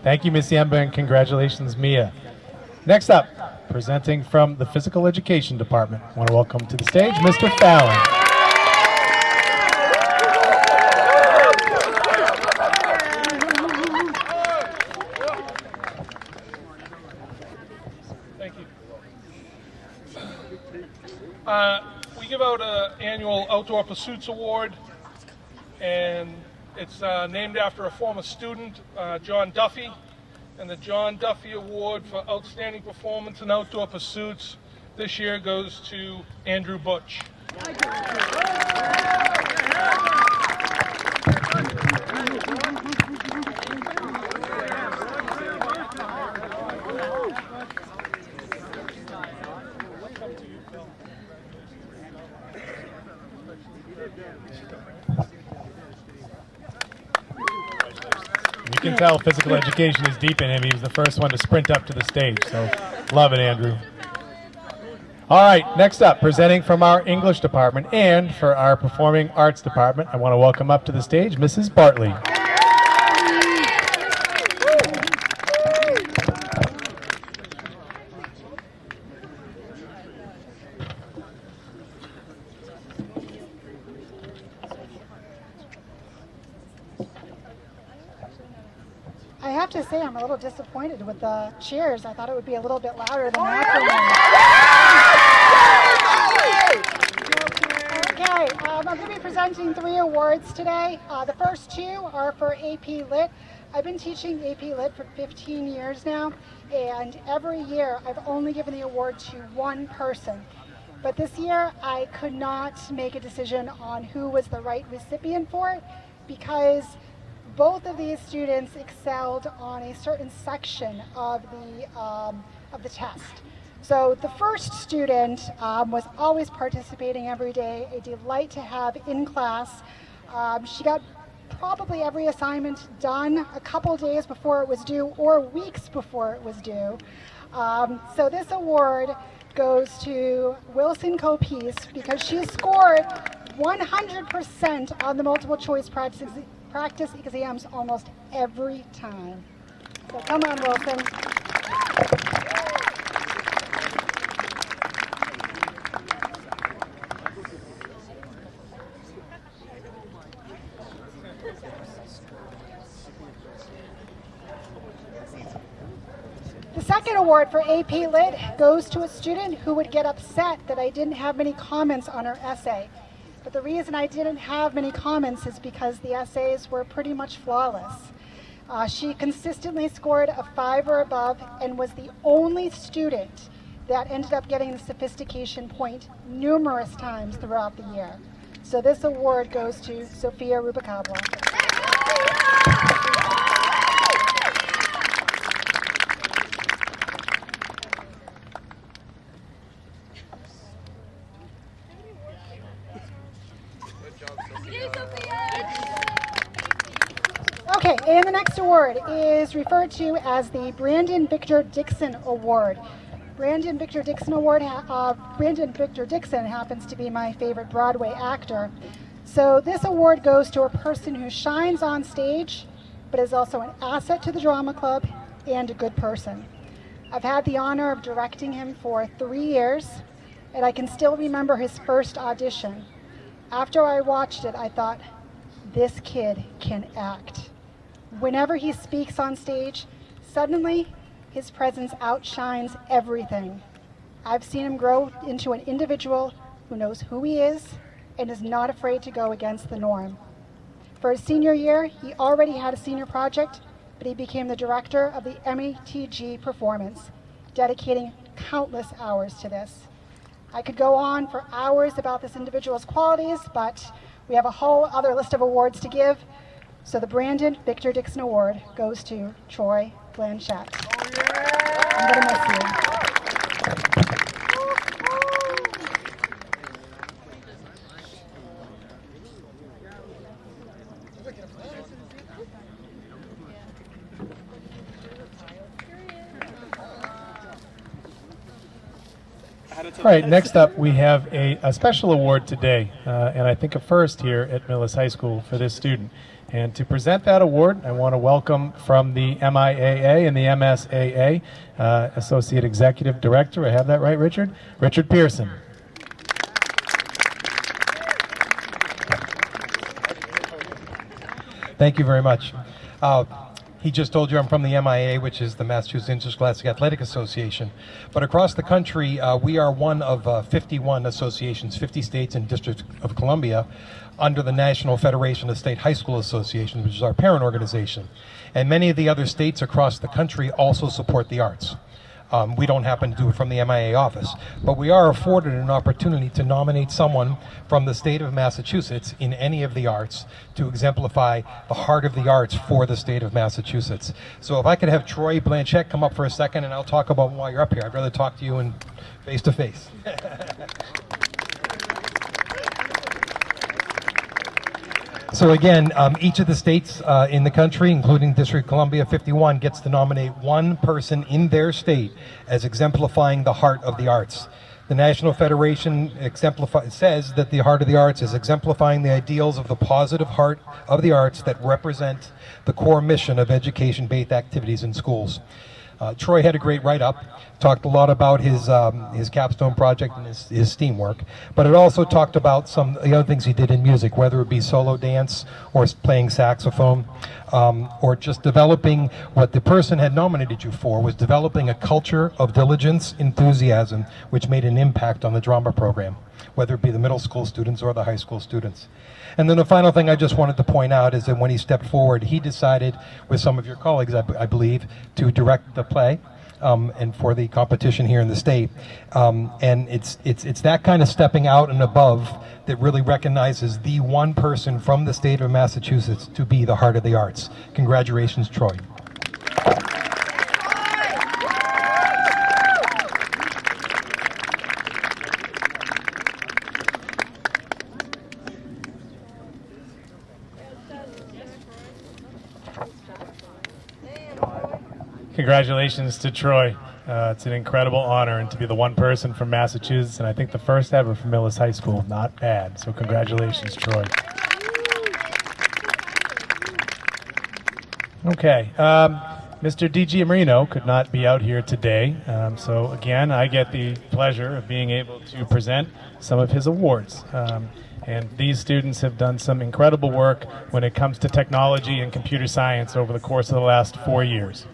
Thank you, Miss Yemba, and congratulations, Mia. Next up, presenting from the Physical Education Department, I want to welcome to the stage Mr. Fallon. Thank you. We give out an annual Outdoor Pursuits Award, and it's named after a former student, John Duffy, and the John Duffy Award for Outstanding Performance in Outdoor Pursuits this year goes to Andrew Butch. You can tell physical education is deep in him. He was the first one to sprint up to the stage, so love it, Andrew. All right, next up, presenting from our English department and for our Performing Arts department, I want to welcome up to the stage Mrs. Bartley. I have to say I'm a little disappointed with the cheers. I thought it would be a little bit louder than that for me. Okay, I'm going to be presenting 3 awards today. The first 2 are for AP Lit. I've been teaching AP Lit for 15 years now, and every year I've only given the award to one person. But this year I could not make a decision on who was the right recipient for it, because both of these students excelled on a certain section of the test. So the first student was always participating every day, a delight to have in class. She got probably every assignment done a couple days before it was due or weeks before it was due. So this award goes to Wilson Copice because she scored 100% on the multiple choice practice exams almost every time. So come on, Wilson. The second award for AP Lit goes to a student who would get upset that I didn't have many comments on her essay. But the reason I didn't have many comments is because the essays were pretty much flawless. She consistently scored a 5 or above and was the only student that ended up getting the sophistication point numerous times throughout the year. So this award goes to Sophia Rubicabla. Okay, and the next award is referred to as the Brandon Victor Dixon Award. Brandon Victor Dixon happens to be my favorite Broadway actor. So this award goes to a person who shines on stage, but is also an asset to the drama club and a good person. I've had the honor of directing him for 3 years, and I can still remember his first audition. After I watched it, I thought, this kid can act. Whenever he speaks on stage, suddenly his presence outshines everything. I've seen him grow into an individual who knows who he is and is not afraid to go against the norm. For his senior year, he already had a senior project, but he became the director of the METG performance, dedicating countless hours to this. I could go on for hours about this individual's qualities, but we have a whole other list of awards to give. So the Brandon Victor Dixon Award goes to Troy Blanchett. I'm going to miss you. All right, next up we have a special award today, and I think a first here at Millis High School for this student. And to present that award, I want to welcome from the MIAA and the MSAA, Associate Executive Director, I have that right, Richard? Richard Pearson. Thank you very much. He just told you I'm from the MIA, which is the Massachusetts Interscholastic Athletic Association. But across the country, we are one of 51 associations, 50 states and District of Columbia, under the National Federation of State High School Associations, which is our parent organization. And many of the other states across the country also support the arts. We don't happen to do it from the MIA office, but we are afforded an opportunity to nominate someone from the state of Massachusetts in any of the arts to exemplify the heart of the arts for the state of Massachusetts. So if I could have Troy Blanchett come up for a second, and I'll talk about while you're up here. I'd rather talk to you in face to face. So again, each of the states in the country, including District of Columbia 51, gets to nominate one person in their state as exemplifying the heart of the arts. The National Federation says that the heart of the arts is exemplifying the ideals of the positive heart of the arts that represent the core mission of education-based activities in schools. Troy had a great write-up, talked a lot about his capstone project and his STEAM work, but it also talked about some of the other things he did in music, whether it be solo dance or playing saxophone, or just developing what the person had nominated you for, was developing a culture of diligence, enthusiasm, which made an impact on the drama program, whether it be the middle school students or the high school students. And then the final thing I just wanted to point out is that when he stepped forward, he decided, with some of your colleagues, I believe, to direct the play and for the competition here in the state. And it's that kind of stepping out and above that really recognizes the one person from the state of Massachusetts to be the heart of the arts. Congratulations, Troy. Congratulations to Troy. It's an incredible honor, and to be the one person from Massachusetts, and I think the first ever from Millis High School. Not bad. So congratulations, Troy. Okay. Mr. D.G. Marino could not be out here today, so again, I get the pleasure of being able to present some of his awards. And these students have done some incredible work when it comes to technology and computer science over the course of the last 4 years.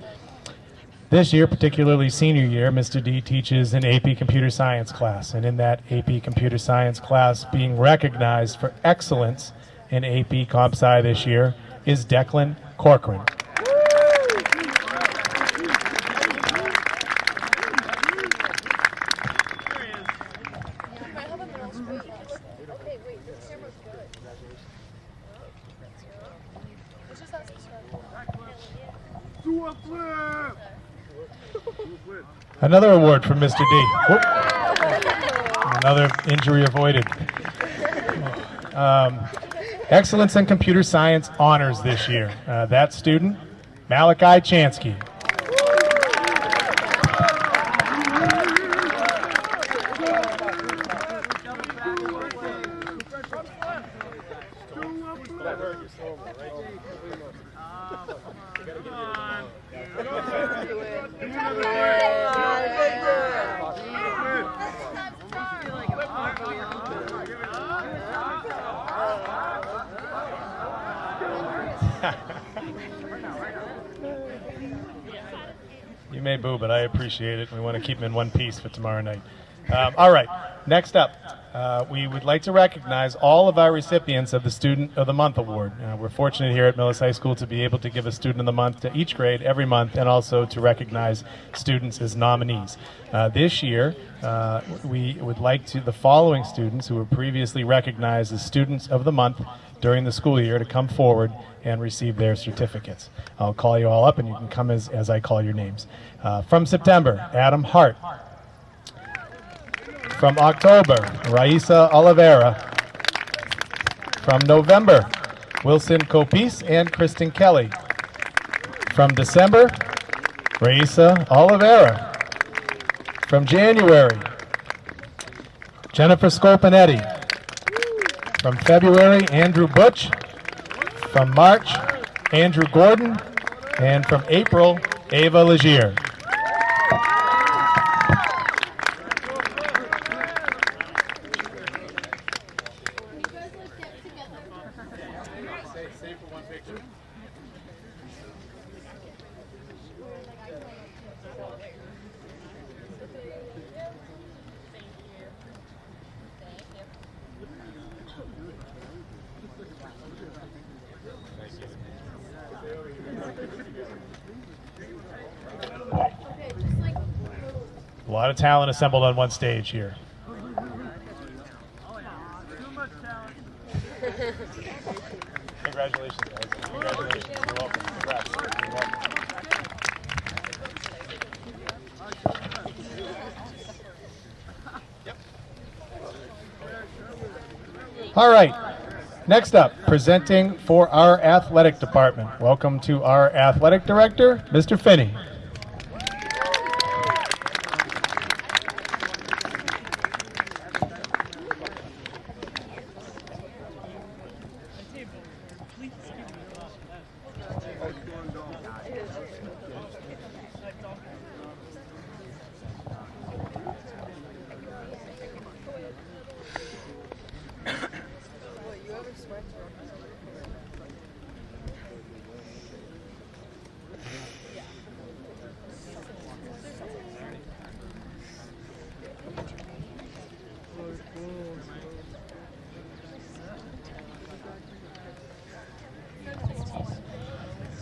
This year, particularly senior year, Mr. D teaches an AP Computer Science class, and in that AP Computer Science class, being recognized for excellence in AP Comp Sci this year is Declan Corcoran. Another award from Mr. D. Whoop. Another injury avoided. Excellence in Computer Science honors this year. That student, Malachi Chansky. You may boo, but I appreciate it. We want to keep them in one piece for tomorrow night. All right, next up, we would like to recognize all of our recipients of the Student of the Month Award. We're fortunate here at Millis High School to be able to give a Student of the Month to each grade every month, and also to recognize students as nominees. This year, we would like the following students who were previously recognized as Students of the Month during the school year to come forward and receive their certificates. I'll call you all up, and you can come as I call your names. From September, Adam Hart. From October, Raisa Oliveira. From November, Wilson Copis and Kristen Kelly. From December, Raisa Oliveira. From January, Jennifer Scopanetti. From February, Andrew Butch. From March, Andrew Gordon. And from April, Ava Legier. A lot of talent assembled on one stage here. Congratulations, guys. Congratulations. You're welcome. Congrats. You're welcome. All right. Next up, presenting for our athletic department. Welcome to our athletic director, Mr. Finney.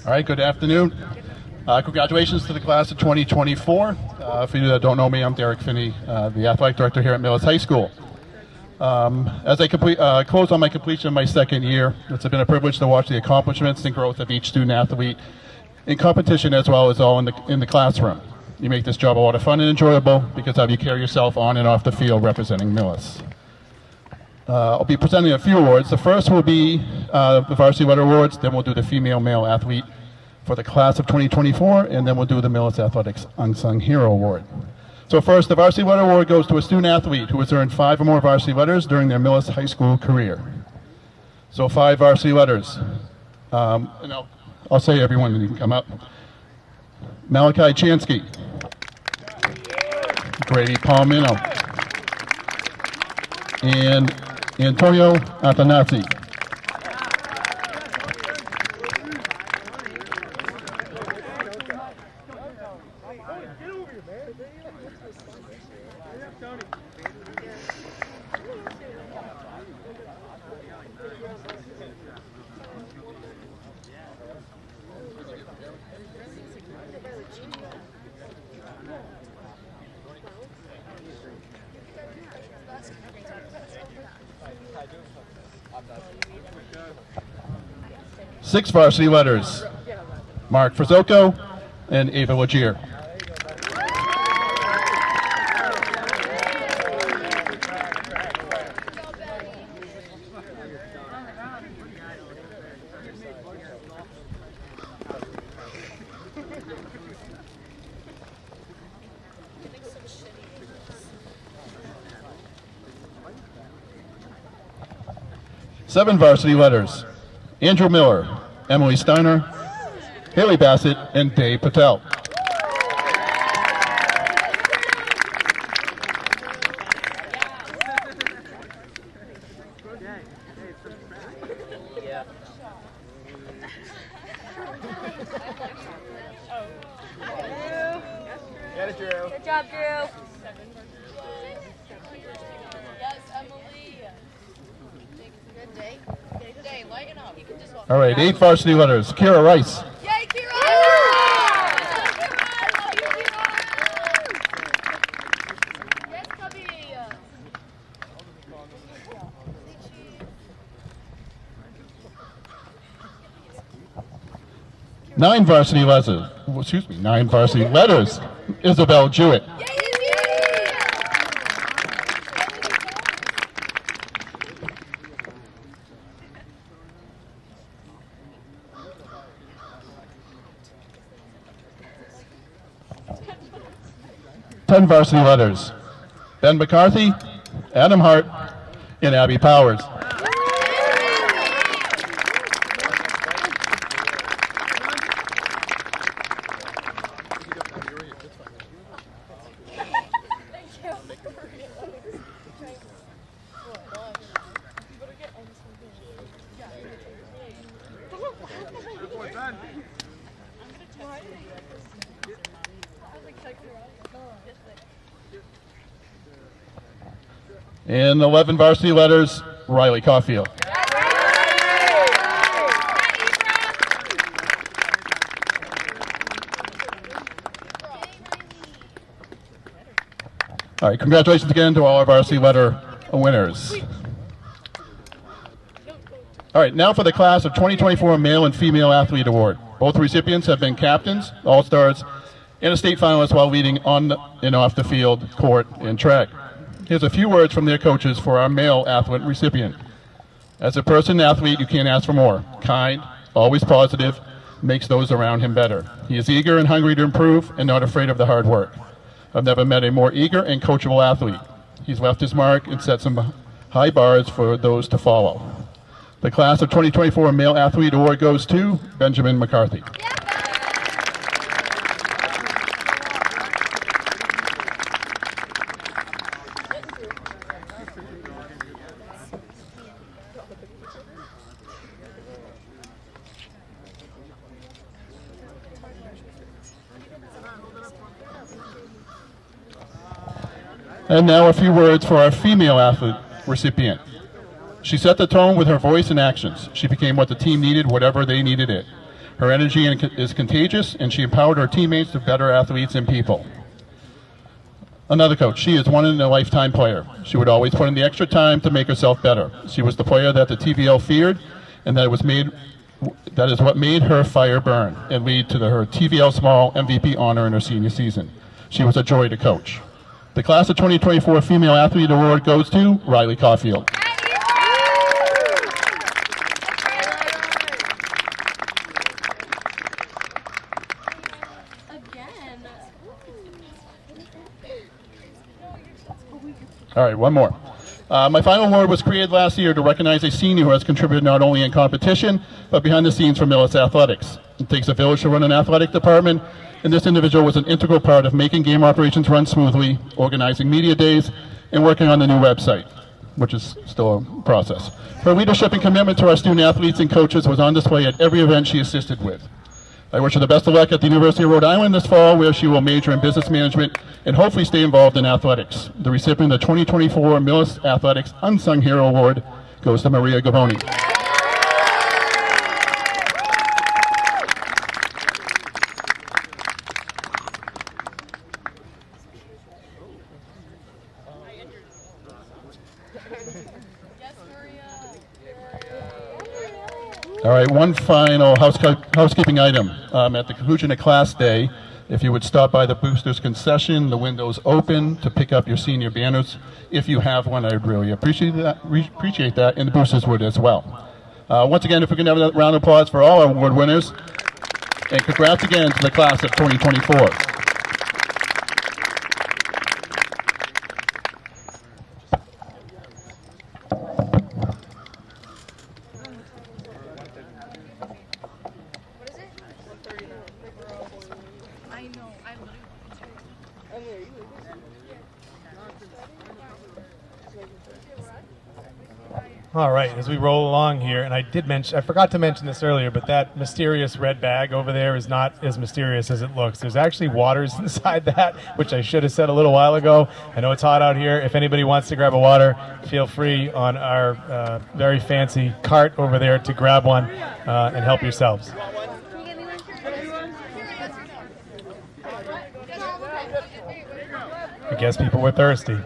All right, good afternoon. Congratulations to the class of 2024. For you that don't know me, I'm Derek Finney, the athletic director here at Millis High School. As I close on my completion of my second year, it's been a privilege to watch the accomplishments and growth of each student athlete in competition as well as all in the classroom. You make this job a lot of fun and enjoyable because of how you carry yourself on and off the field representing Millis. I'll be presenting a few awards. The first will be the Varsity Letter Awards, then we'll do the Female Male Athlete for the class of 2024, and then we'll do the Millis Athletics Unsung Hero Award. So first, the Varsity Letter Award goes to a student athlete who has earned 5 or more varsity letters during their Millis High School career. So 5 varsity letters. And I'll say everyone, and you can come up. Malachi Chansky. Grady Palmino. And Antonio Athanasi. Six varsity letters. Mark Frizzoco and Ava Legier. Seven varsity letters. Andrew Miller, Emily Steiner, Haley Bassett, and Dave Patel. Get it, Drew. Good job, Drew. Yes, Emily. Good day. Good day. Lighten up. You can just walk. All right, 8 varsity letters. Kira Rice. Yay, Kira! Yes, Cubby. 9 varsity letters. Excuse me, 9 varsity letters. Isabel Jewett. 10 varsity letters. Ben McCarthy, Adam Hart, and Abby Powers. And 11 varsity letters, Riley Caulfield. All right, congratulations again to all our varsity letter winners. All right, now for the class of 2024 Male and Female Athlete Award. Both recipients have been captains, all-stars, and a state finalist while leading on and off the field, court, and track. Here's a few words from their coaches for our male athlete recipient. As a person athlete, you can't ask for more. Kind, always positive, makes those around him better. He is eager and hungry to improve and not afraid of the hard work. I've never met a more eager and coachable athlete. He's left his mark and set some high bars for those to follow. The class of 2024 Male Athlete Award goes to Benjamin McCarthy. And now a few words for our female athlete recipient. She set the tone with her voice and actions. She became what the team needed, whatever they needed it. Her energy is contagious, and she empowered her teammates to better athletes and people. Another coach, she is one in a lifetime player. She would always put in the extra time to make herself better. She was the player that the TVL feared, and that is what made her fire burn and lead to her TVL Small MVP honor in her senior season. She was a joy to coach. The class of 2024 Female Athlete Award goes to Riley Caulfield. All right, one more. My final award was created last year to recognize a senior who has contributed not only in competition, but behind the scenes for Millis Athletics. It takes a village to run an athletic department, and this individual was an integral part of making game operations run smoothly, organizing media days, and working on the new website, which is still a process. Her leadership and commitment to our student athletes and coaches was on display at every event she assisted with. I wish her the best of luck at the University of Rhode Island this fall, where she will major in business management and hopefully stay involved in athletics. The recipient of the 2024 Millis Athletics Unsung Hero Award goes to Maria Gavoni. All right, one final housekeeping item. At the conclusion of class day, if you would stop by the boosters concession, the window's open to pick up your senior banners. If you have one, I'd really appreciate that, and the boosters would as well. Once again, if we can have a round of applause for all our award winners, and congrats again to the class of 2024. I know. I literally. All right, as we roll along here, and I forgot to mention this earlier, but that mysterious red bag over there is not as mysterious as it looks. There's actually waters inside that, which I should have said a little while ago. I know it's hot out here. If anybody wants to grab a water, feel free on our very fancy cart over there to grab one and help yourselves. I guess people were thirsty.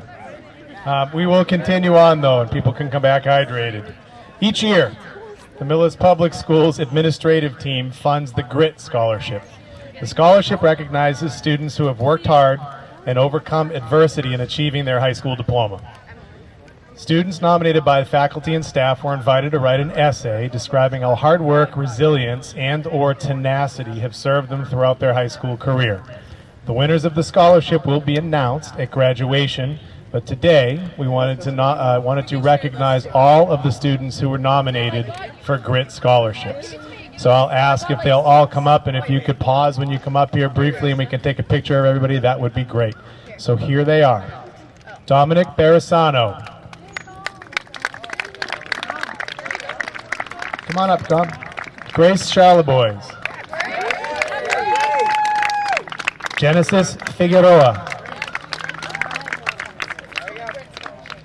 We will continue on, though, and people can come back hydrated. Each year, the Millis Public Schools administrative team funds the GRIT Scholarship. The scholarship recognizes students who have worked hard and overcome adversity in achieving their high school diploma. Students nominated by the faculty and staff were invited to write an essay describing how hard work, resilience, and/or tenacity have served them throughout their high school career. The winners of the scholarship will be announced at graduation, but today we wanted to recognize all of the students who were nominated for GRIT scholarships. So I'll ask if they'll all come up, and if you could pause when you come up here briefly and we can take a picture of everybody, that would be great. So here they are. Dominic Barisano. Come on up, Dom. Grace Charlebois. Genesis Figueroa.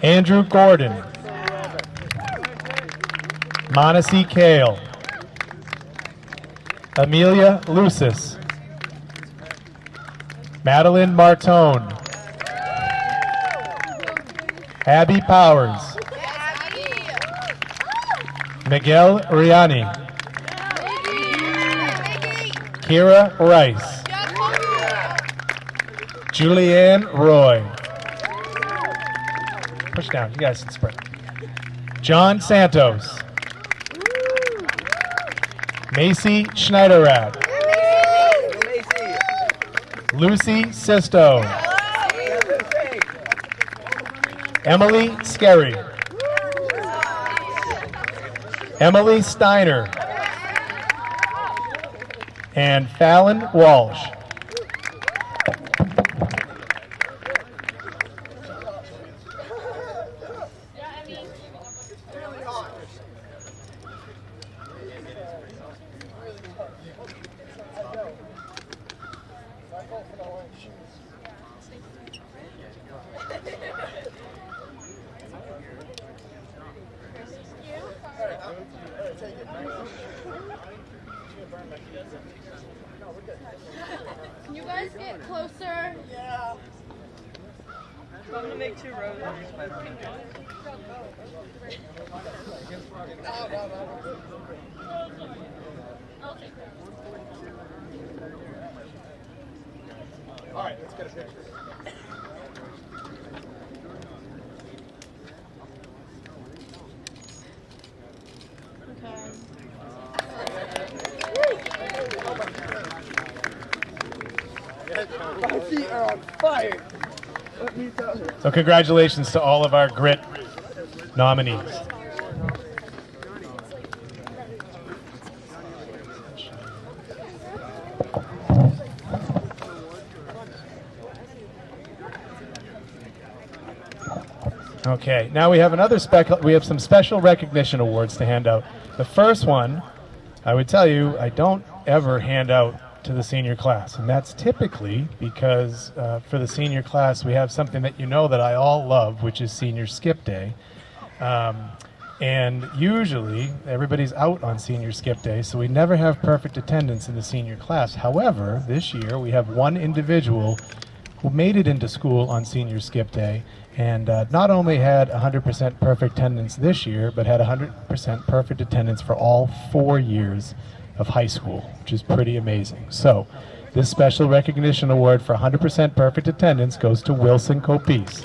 Andrew Gordon. Monacy Kale. Amelia Lucis. Madeline Martone. Abby Powers. Miguel Riani. Kira Rice. Julianne Roy. Push down, you guys can sprint. John Santos. Macy Schneiderrat. Lucy Sisto. Emily Skerry. Emily Steiner. And Fallon Walsh. Can you guys get closer? Yeah. I'm gonna make 2 rows. All right, let's get a picture. My feet are on fire. Let me tell you. So congratulations to all of our GRIT nominees. Okay, now we have some special recognition awards to hand out. The first one, I would tell you, I don't ever hand out to the senior class, and that's typically because for the senior class we have something that you know that I all love, which is Senior Skip Day. And usually everybody's out on Senior Skip Day, so we never have perfect attendance in the senior class. However, this year we have one individual who made it into school on Senior Skip Day, and not only had 100% perfect attendance this year, but had 100% perfect attendance for all 4 years of high school, which is pretty amazing. So this special recognition award for 100% perfect attendance goes to Wilson Copese.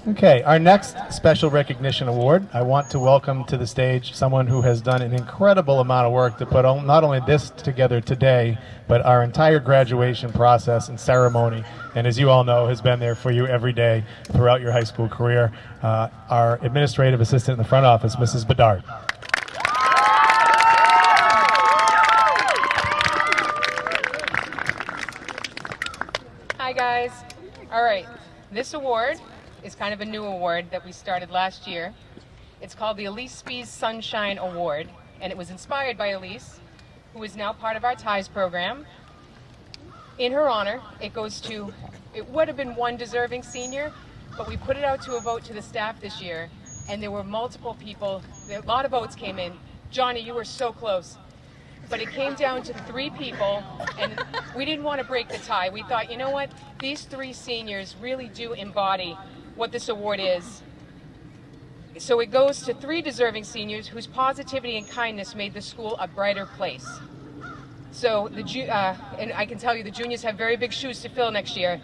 Okay, our next special recognition award, I want to welcome to the stage someone who has done an incredible amount of work to put not only this together today, but our entire graduation process and ceremony, and as you all know, has been there for you every day throughout your high school career. Our administrative assistant in the front office, Mrs. Bedard. Hi guys. All right, this award is kind of a new award that we started last year. It's called the Elise Spies Sunshine Award, and it was inspired by Elise, who is now part of our TIES program. In her honor, it would have been one deserving senior, but we put it out to a vote to the staff this year, and there were multiple people, a lot of votes came in. Johnny, you were so close. But it came down to 3 people, and we didn't want to break the tie. We thought, you know what, these 3 seniors really do embody what this award is. So it goes to 3 deserving seniors whose positivity and kindness made the school a brighter place. So, and I can tell you the juniors have very big shoes to fill next year,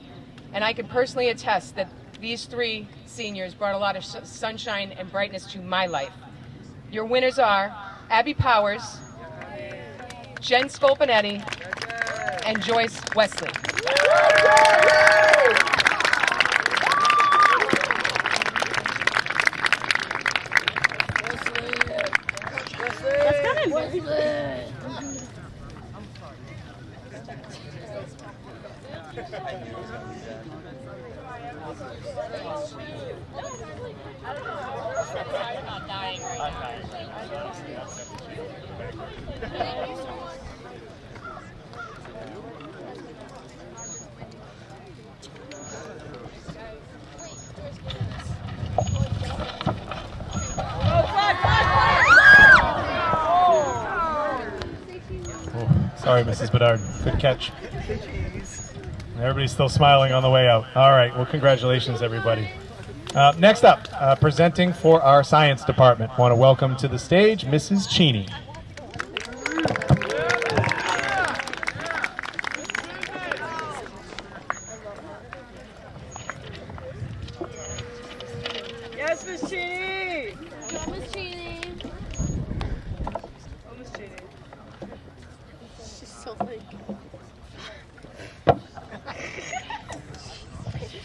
and I can personally attest that these 3 seniors brought a lot of sunshine and brightness to my life. Your winners are Abby Powers, Jen Scolpinetti, and Joyce Wesley. Sorry, Mrs. Bedard. Good catch. Everybody's still smiling on the way out. All right. Well, congratulations, everybody. Next up, presenting for our science department, I want to welcome to the stage Mrs. Cheney. Yes, Miss Cheney. Miss Cheney. Oh, Miss Cheney. She's so fake.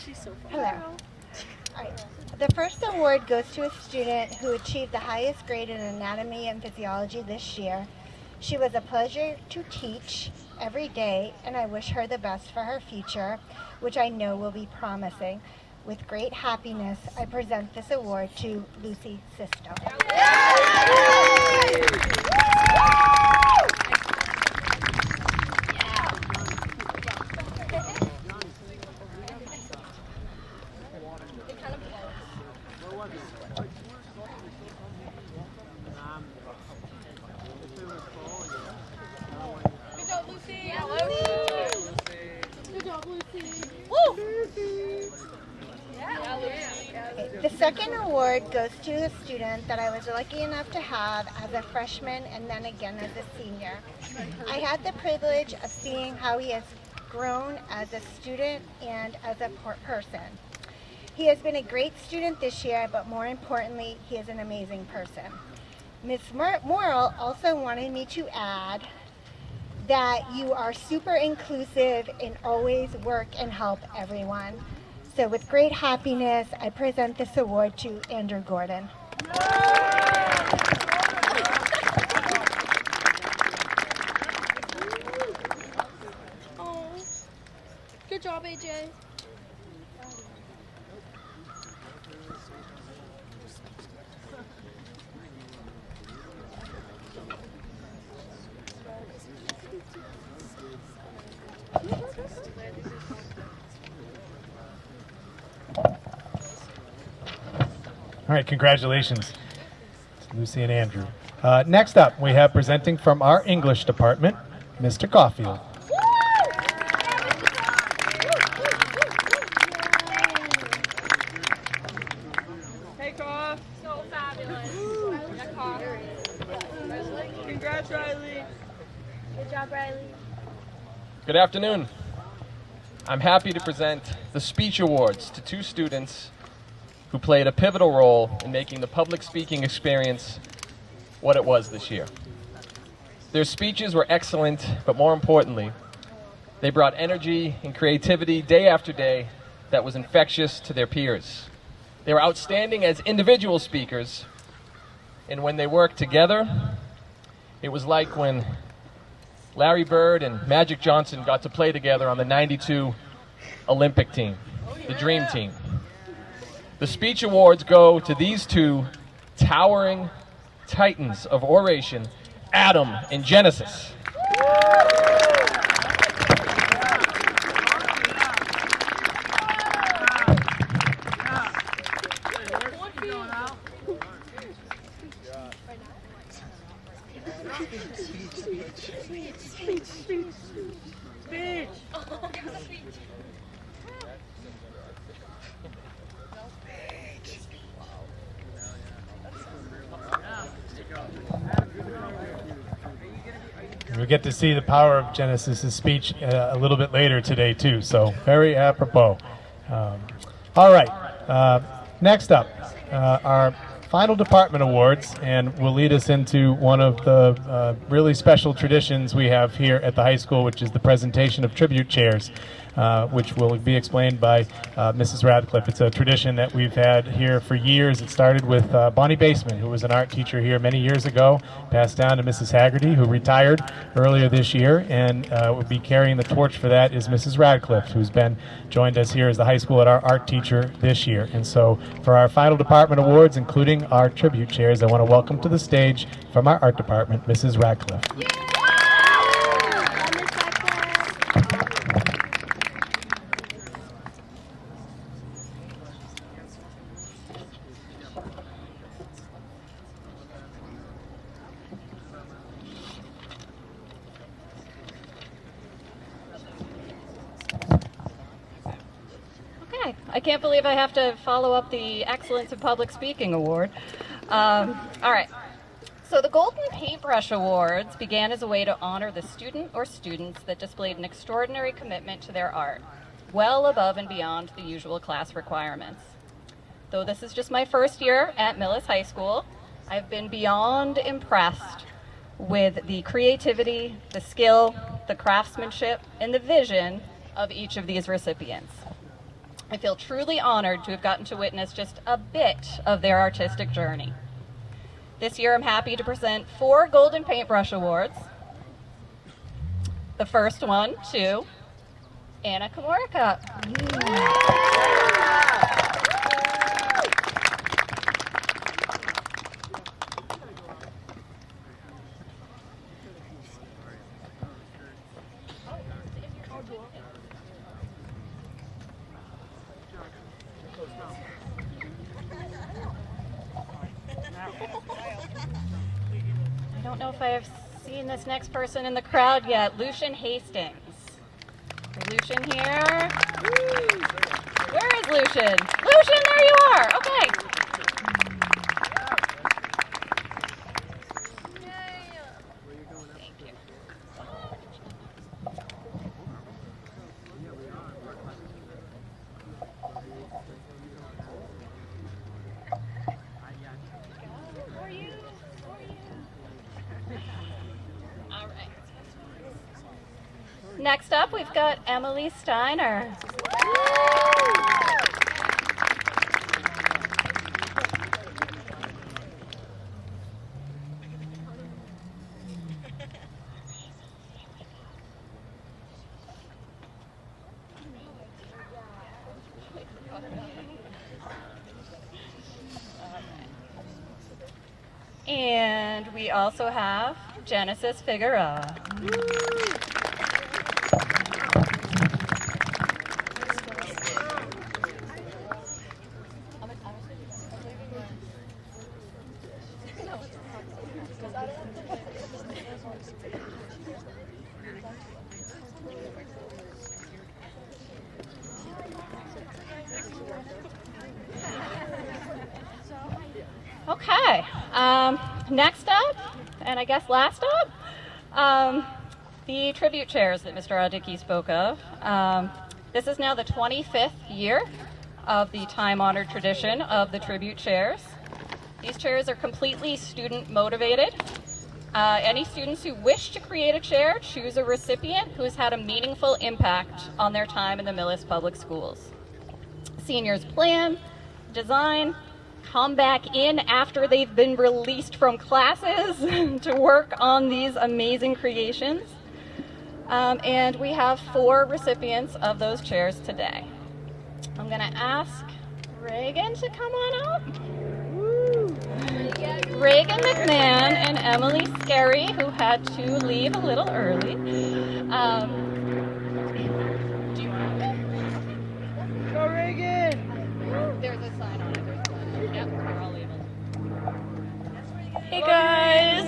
She's so funny. Hello. All right. The first award goes to a student who achieved the highest grade in anatomy and physiology this year. She was a pleasure to teach every day, and I wish her the best for her future, which I know will be promising. With great happiness, I present this award to Lucy Sisto. Good job, Lucy. Good job, Lucy. Woo! The second award goes to a student that I was lucky enough to have as a freshman and then again as a senior. I had the privilege of seeing how he has grown as a student and as a person. He has been a great student this year, but more importantly, he is an amazing person. Ms. Morrill also wanted me to add that you are super inclusive and always work and help everyone. So with great happiness, I present this award to Andrew Gordon. Oh, good job, AJ. All right, congratulations to Lucy and Andrew. Next up, we have presenting from our English department, Mr. Caulfield. Hey, Cough. So fabulous. Congrats, Riley. Good job, Riley. Good afternoon. I'm happy to present the speech awards to 2 students who played a pivotal role in making the public speaking experience what it was this year. Their speeches were excellent, but more importantly, they brought energy and creativity day after day that was infectious to their peers. They were outstanding as individual speakers, and when they worked together, it was like when Larry Bird and Magic Johnson got to play together on the '92 Olympic team, the Dream Team. The speech awards go to these two towering titans of oration, Adam and Genesis. We get to see the power of Genesis's speech a little bit later today too, so very apropos. All right, next up, our final department awards, and will lead us into one of the really special traditions we have here at the high school, which is the presentation of tribute chairs, which will be explained by Mrs. Radcliffe. It's a tradition that we've had here for years. It started with Bonnie Baseman, who was an art teacher here many years ago, passed down to Mrs. Haggerty, who retired earlier this year, and will be carrying the torch for that is Mrs. Radcliffe, who's been joined us here as the high school at our art teacher this year. And so for our final department awards, including our tribute chairs, I want to welcome to the stage from our art department, Mrs. Radcliffe. I can't believe I have to follow up the Excellence in Public Speaking Award. All right. So the Golden Paintbrush Awards began as a way to honor the student or students that displayed an extraordinary commitment to their art, well above and beyond the usual class requirements. Though this is just my first year at Millis High School, I've been beyond impressed with the creativity, the skill, the craftsmanship, and the vision of each of these recipients. I feel truly honored to have gotten to witness just a bit of their artistic journey. This year I'm happy to present 4 Golden Paintbrush Awards. The first one to Anna Komorika. I don't know if I have seen this next person in the crowd yet. Lucian Hastings. Is Lucian here? Where is Lucian? Lucian, there you are. Okay. Thank you. All right. Next up, we've got Emily Steiner. And we also have Genesis Figueroa. Okay, next up, and I guess last up, the tribute chairs that Mr. Radicki spoke of. This is now the 25th year of the time-honored tradition of the tribute chairs. These chairs are completely student motivated. Any students who wish to create a chair choose a recipient who has had a meaningful impact on their time in the Millis Public Schools. Seniors plan, design, come back in after they've been released from classes to work on these amazing creations. And we have 4 recipients of those chairs today. I'm going to ask Reagan to come on up. Reagan McMahon and Emily Scarry, who had to leave a little early. Go Reagan! There's a sign on it. Yep, we're all leaving. Hey guys!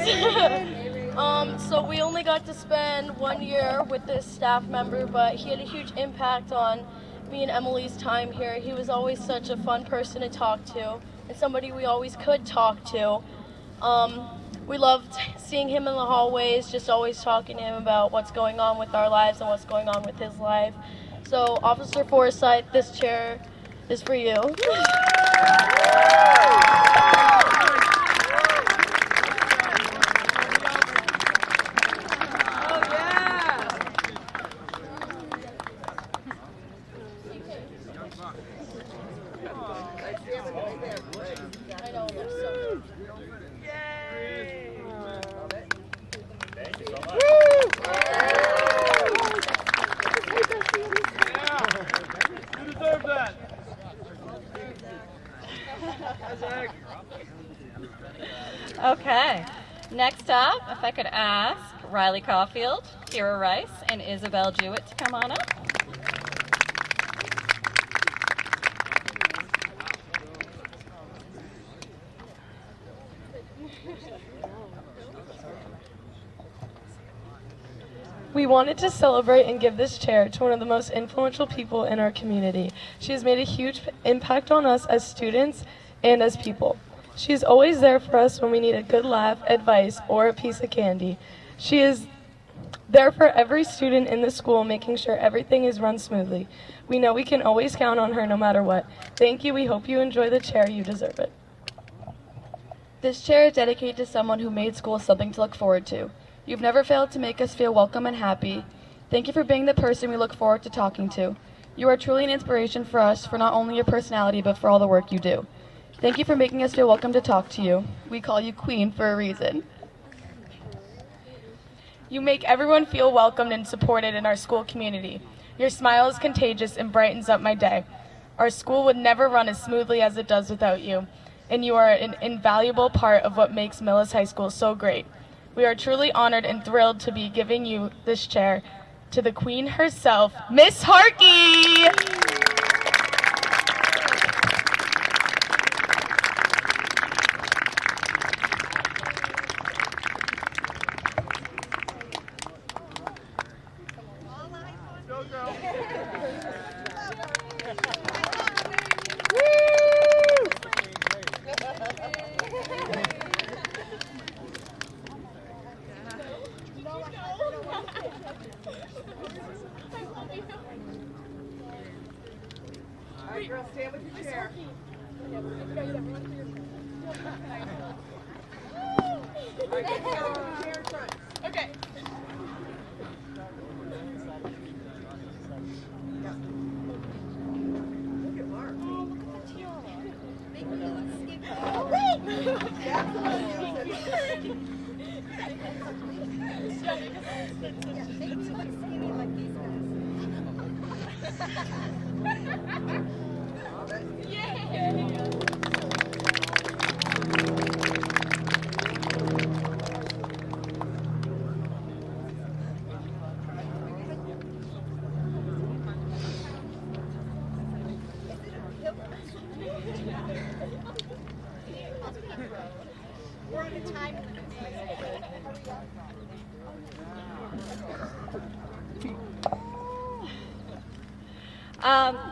So we only got to spend 1 year with this staff member, but he had a huge impact on me and Emily's time here. He was always such a fun person to talk to, and somebody we always could talk to. We loved seeing him in the hallways, just always talking to him about what's going on with our lives and what's going on with his life. So Officer Forsyth, this chair is for you. Okay, next up, if I could ask Riley Caulfield, Kira Rice, and Isabel Jewett to come on up. We wanted to celebrate and give this chair to one of the most influential people in our community. She has made a huge impact on us as students and as people. She is always there for us when we need a good laugh, advice, or a piece of candy. She is there for every student in the school, making sure everything is run smoothly. We know we can always count on her no matter what. Thank you. We hope you enjoy the chair. You deserve it. This chair is dedicated to someone who made school something to look forward to. You've never failed to make us feel welcome and happy. Thank you for being the person we look forward to talking to. You are truly an inspiration for us, for not only your personality, but for all the work you do. Thank you for making us feel welcome to talk to you. We call you Queen for a reason. You make everyone feel welcomed and supported in our school community. Your smile is contagious and brightens up my day. Our school would never run as smoothly as it does without you, and you are an invaluable part of what makes Millis High School so great. We are truly honored and thrilled to be giving you this chair to the Queen herself, Miss Harkey! Alright, girls, stand with your chair. Okay. We're on a time.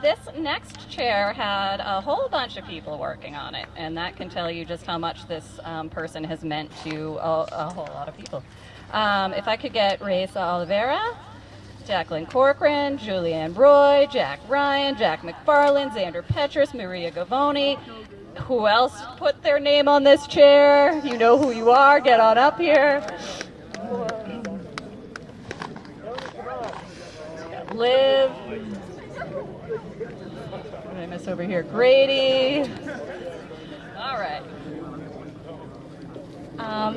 This next chair had a whole bunch of people working on it, and that can tell you just how much this person has meant to a whole lot of people. If I could get Reza Oliveira Jacqueline Corcoran, Julianne Roy, Jack Ryan, Jack McFarland, Xander Petrus, Maria Gavoni. Who else put their name on this chair? You know who you are. Get on up here. Liv. What did I miss over here? Grady. All right.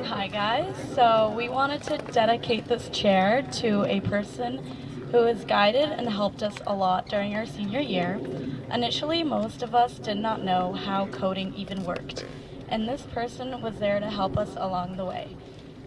Hi guys. So we wanted to dedicate this chair to a person who has guided and helped us a lot during our senior year. Initially, most of us did not know how coding even worked, and this person was there to help us along the way.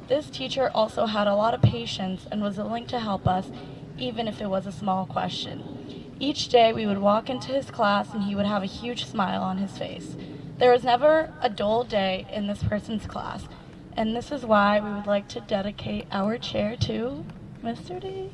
This teacher also had a lot of patience and was willing to help us, even if it was a small question. Each day we would walk into his class and he would have a huge smile on his face. There was never a dull day in this person's class, and this is why we would like to dedicate our chair to Mr. D.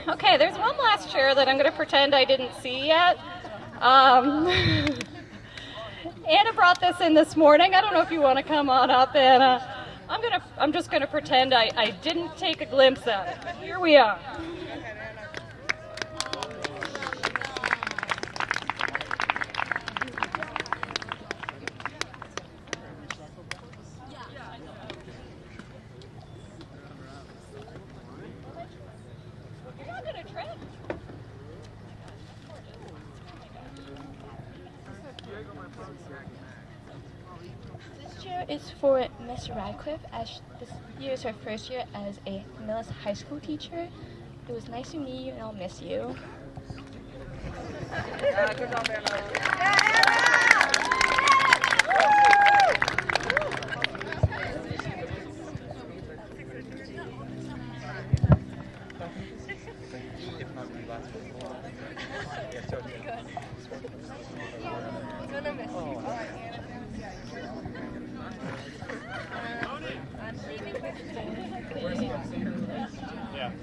Okay, there's one last chair that I'm going to pretend I didn't see yet. Anna brought this in this morning. I don't know if you want to come on up, Anna. I'm just going to pretend I didn't take a glimpse at it. But here we are. This chair is for Miss Radcliffe, as this year is her first year as a Millis High School teacher. It was nice to meet you, and I'll miss you.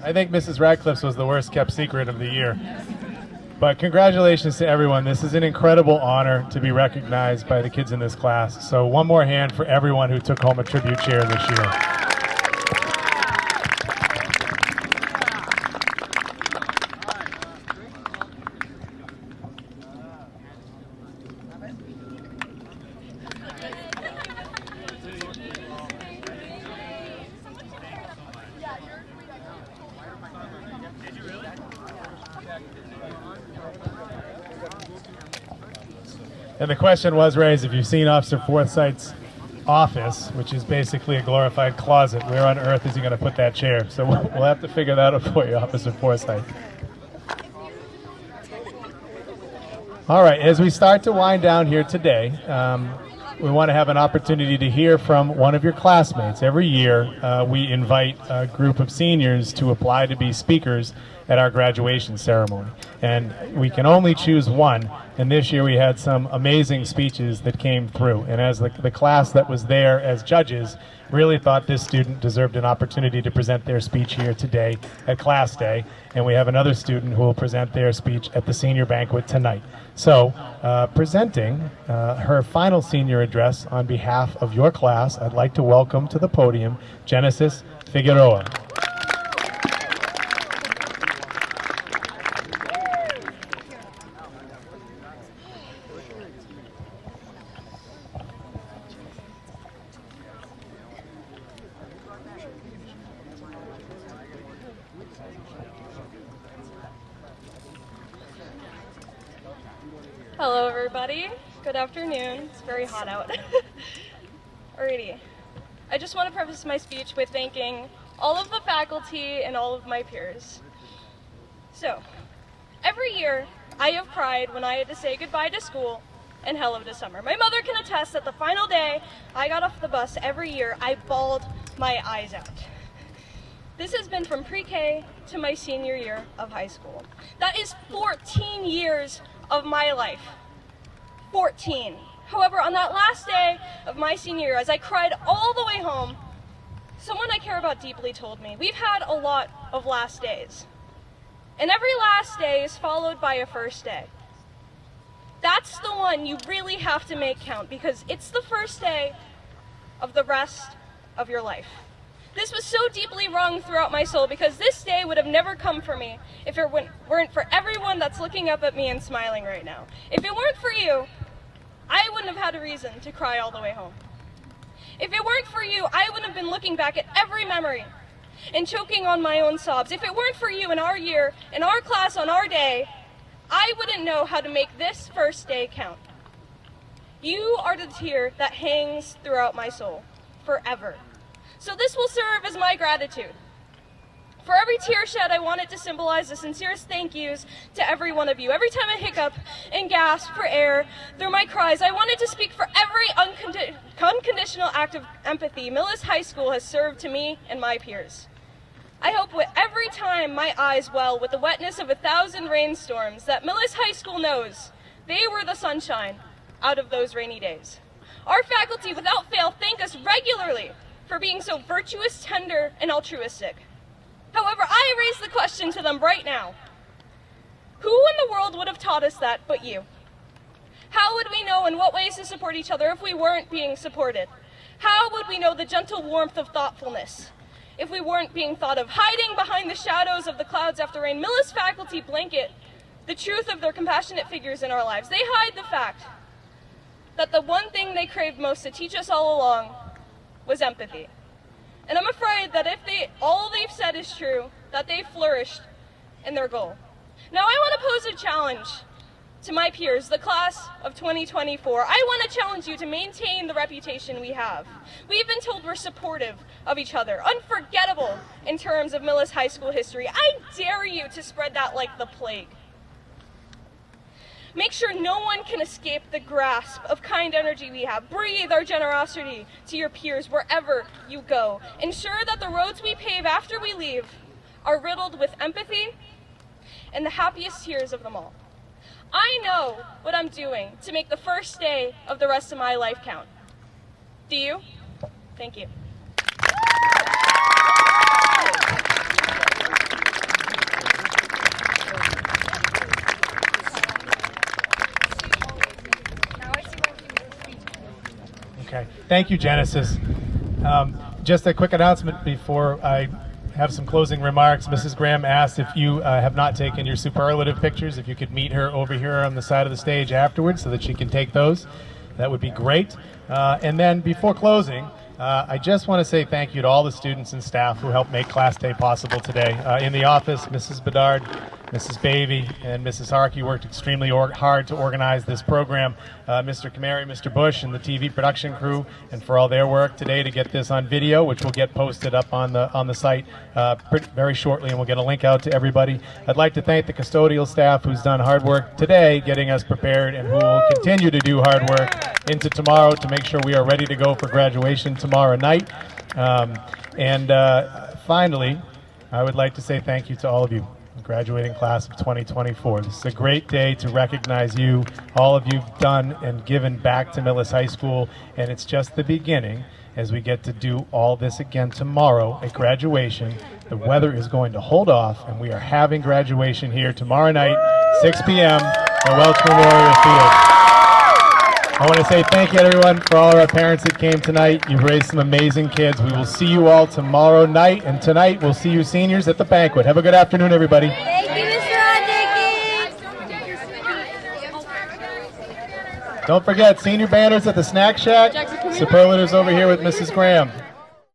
I think Mrs. Radcliffe's was the worst kept secret of the year. But congratulations to everyone. This is an incredible honor to be recognized by the kids in this class. So one more hand for everyone who took home a tribute chair this year. And the question was raised, if you've seen Officer Forsyth's office, which is basically a glorified closet, where on earth is he going to put that chair? So we'll have to figure that out for you, Officer Forsyth. All right, as we start to wind down here today, we want to have an opportunity to hear from one of your classmates. Every year, we invite a group of seniors to apply to be speakers at our graduation ceremony. And we can only choose one, and this year we had some amazing speeches that came through. And as the class that was there as judges really thought this student deserved an opportunity to present their speech here today at Class Day, and we have another student who will present their speech at the senior banquet tonight. So, presenting her final senior address on behalf of your class, I'd like to welcome to the podium Genesis Figueroa. Hello everybody, good afternoon. It's very hot out. Alrighty. I just want to preface my speech with thanking all of the faculty and all of my peers. So, every year I have cried when I had to say goodbye to school and hello to summer. My mother can attest that the final day I got off the bus every year, I bawled my eyes out. This has been from pre-K to my senior year of high school. That is 14 years of my life. 14. However, on that last day of my senior year, as I cried all the way home, someone I care about deeply told me, we've had a lot of last days. And every last day is followed by a first day. That's the one you really have to make count, because it's the first day of the rest of your life. This was so deeply wrung throughout my soul, because this day would have never come for me if it weren't for everyone that's looking up at me and smiling right now. If it weren't for you, I wouldn't have had a reason to cry all the way home. If it weren't for you, I wouldn't have been looking back at every memory and choking on my own sobs. If it weren't for you in our year, in our class, on our day, I wouldn't know how to make this first day count. You are the tear that hangs throughout my soul forever. So this will serve as my gratitude. For every tear shed, I want it to symbolize the sincerest thank yous to every one of you. Every time I hiccup and gasp for air through my cries, I wanted to speak for every unconditional act of empathy Millis High School has served to me and my peers. I hope with every time my eyes well with the wetness of 1,000 rainstorms that Millis High School knows they were the sunshine out of those rainy days. Our faculty, without fail, thank us regularly for being so virtuous, tender, and altruistic. However, I raise the question to them right now. Who in the world would have taught us that but you? How would we know in what ways to support each other if we weren't being supported? How would we know the gentle warmth of thoughtfulness if we weren't being thought of? Hiding behind the shadows of the clouds after rain, Millis faculty blanket the truth of their compassionate figures in our lives. They hide the fact that the one thing they craved most to teach us all along was empathy. And I'm afraid that if all they've said is true, that they flourished in their goal. Now I want to pose a challenge to my peers, the class of 2024. I want to challenge you to maintain the reputation we have. We've been told we're supportive of each other, unforgettable in terms of Millis High School history. I dare you to spread that like the plague. Make sure no one can escape the grasp of kind energy we have. Breathe our generosity to your peers wherever you go. Ensure that the roads we pave after we leave are riddled with empathy and the happiest tears of them all. I know what I'm doing to make the first day of the rest of my life count. Do you? Thank you. Okay, thank you, Genesis. Just a quick announcement before I have some closing remarks. Mrs. Graham asked if you have not taken your superlative pictures, if you could meet her over here on the side of the stage afterwards so that she can take those. That would be great. And then before closing, I just want to say thank you to all the students and staff who helped make Class Day possible today. In the office, Mrs. Bedard, Mrs. Bavey, and Mrs. Harkey worked extremely hard to organize this program. Mr. Kamari, Mr. Bush, and the TV production crew, and for all their work today to get this on video, which will get posted up on the site very shortly, and we'll get a link out to everybody. I'd like to thank the custodial staff who's done hard work today getting us prepared, and who will continue to do hard work into tomorrow to make sure we are ready to go for graduation tomorrow night. Finally, I would like to say thank you to all of you. graduating class of 2024. This is a great day to recognize you, all of you've done and given back to Millis High School, and it's just the beginning as we get to do all this again tomorrow at graduation. The weather is going to hold off, and we are having graduation here tomorrow night, 6 p.m. at Welch Memorial Field. I want to say thank you, everyone, for all of our parents that came tonight. You've raised some amazing kids. We will see you all tomorrow night, and tonight we'll see you seniors at the banquet. Have a good afternoon, everybody. Thank you, Mr. Don't forget, senior banners at the snack shack. Superlatives over here with Mrs. Graham.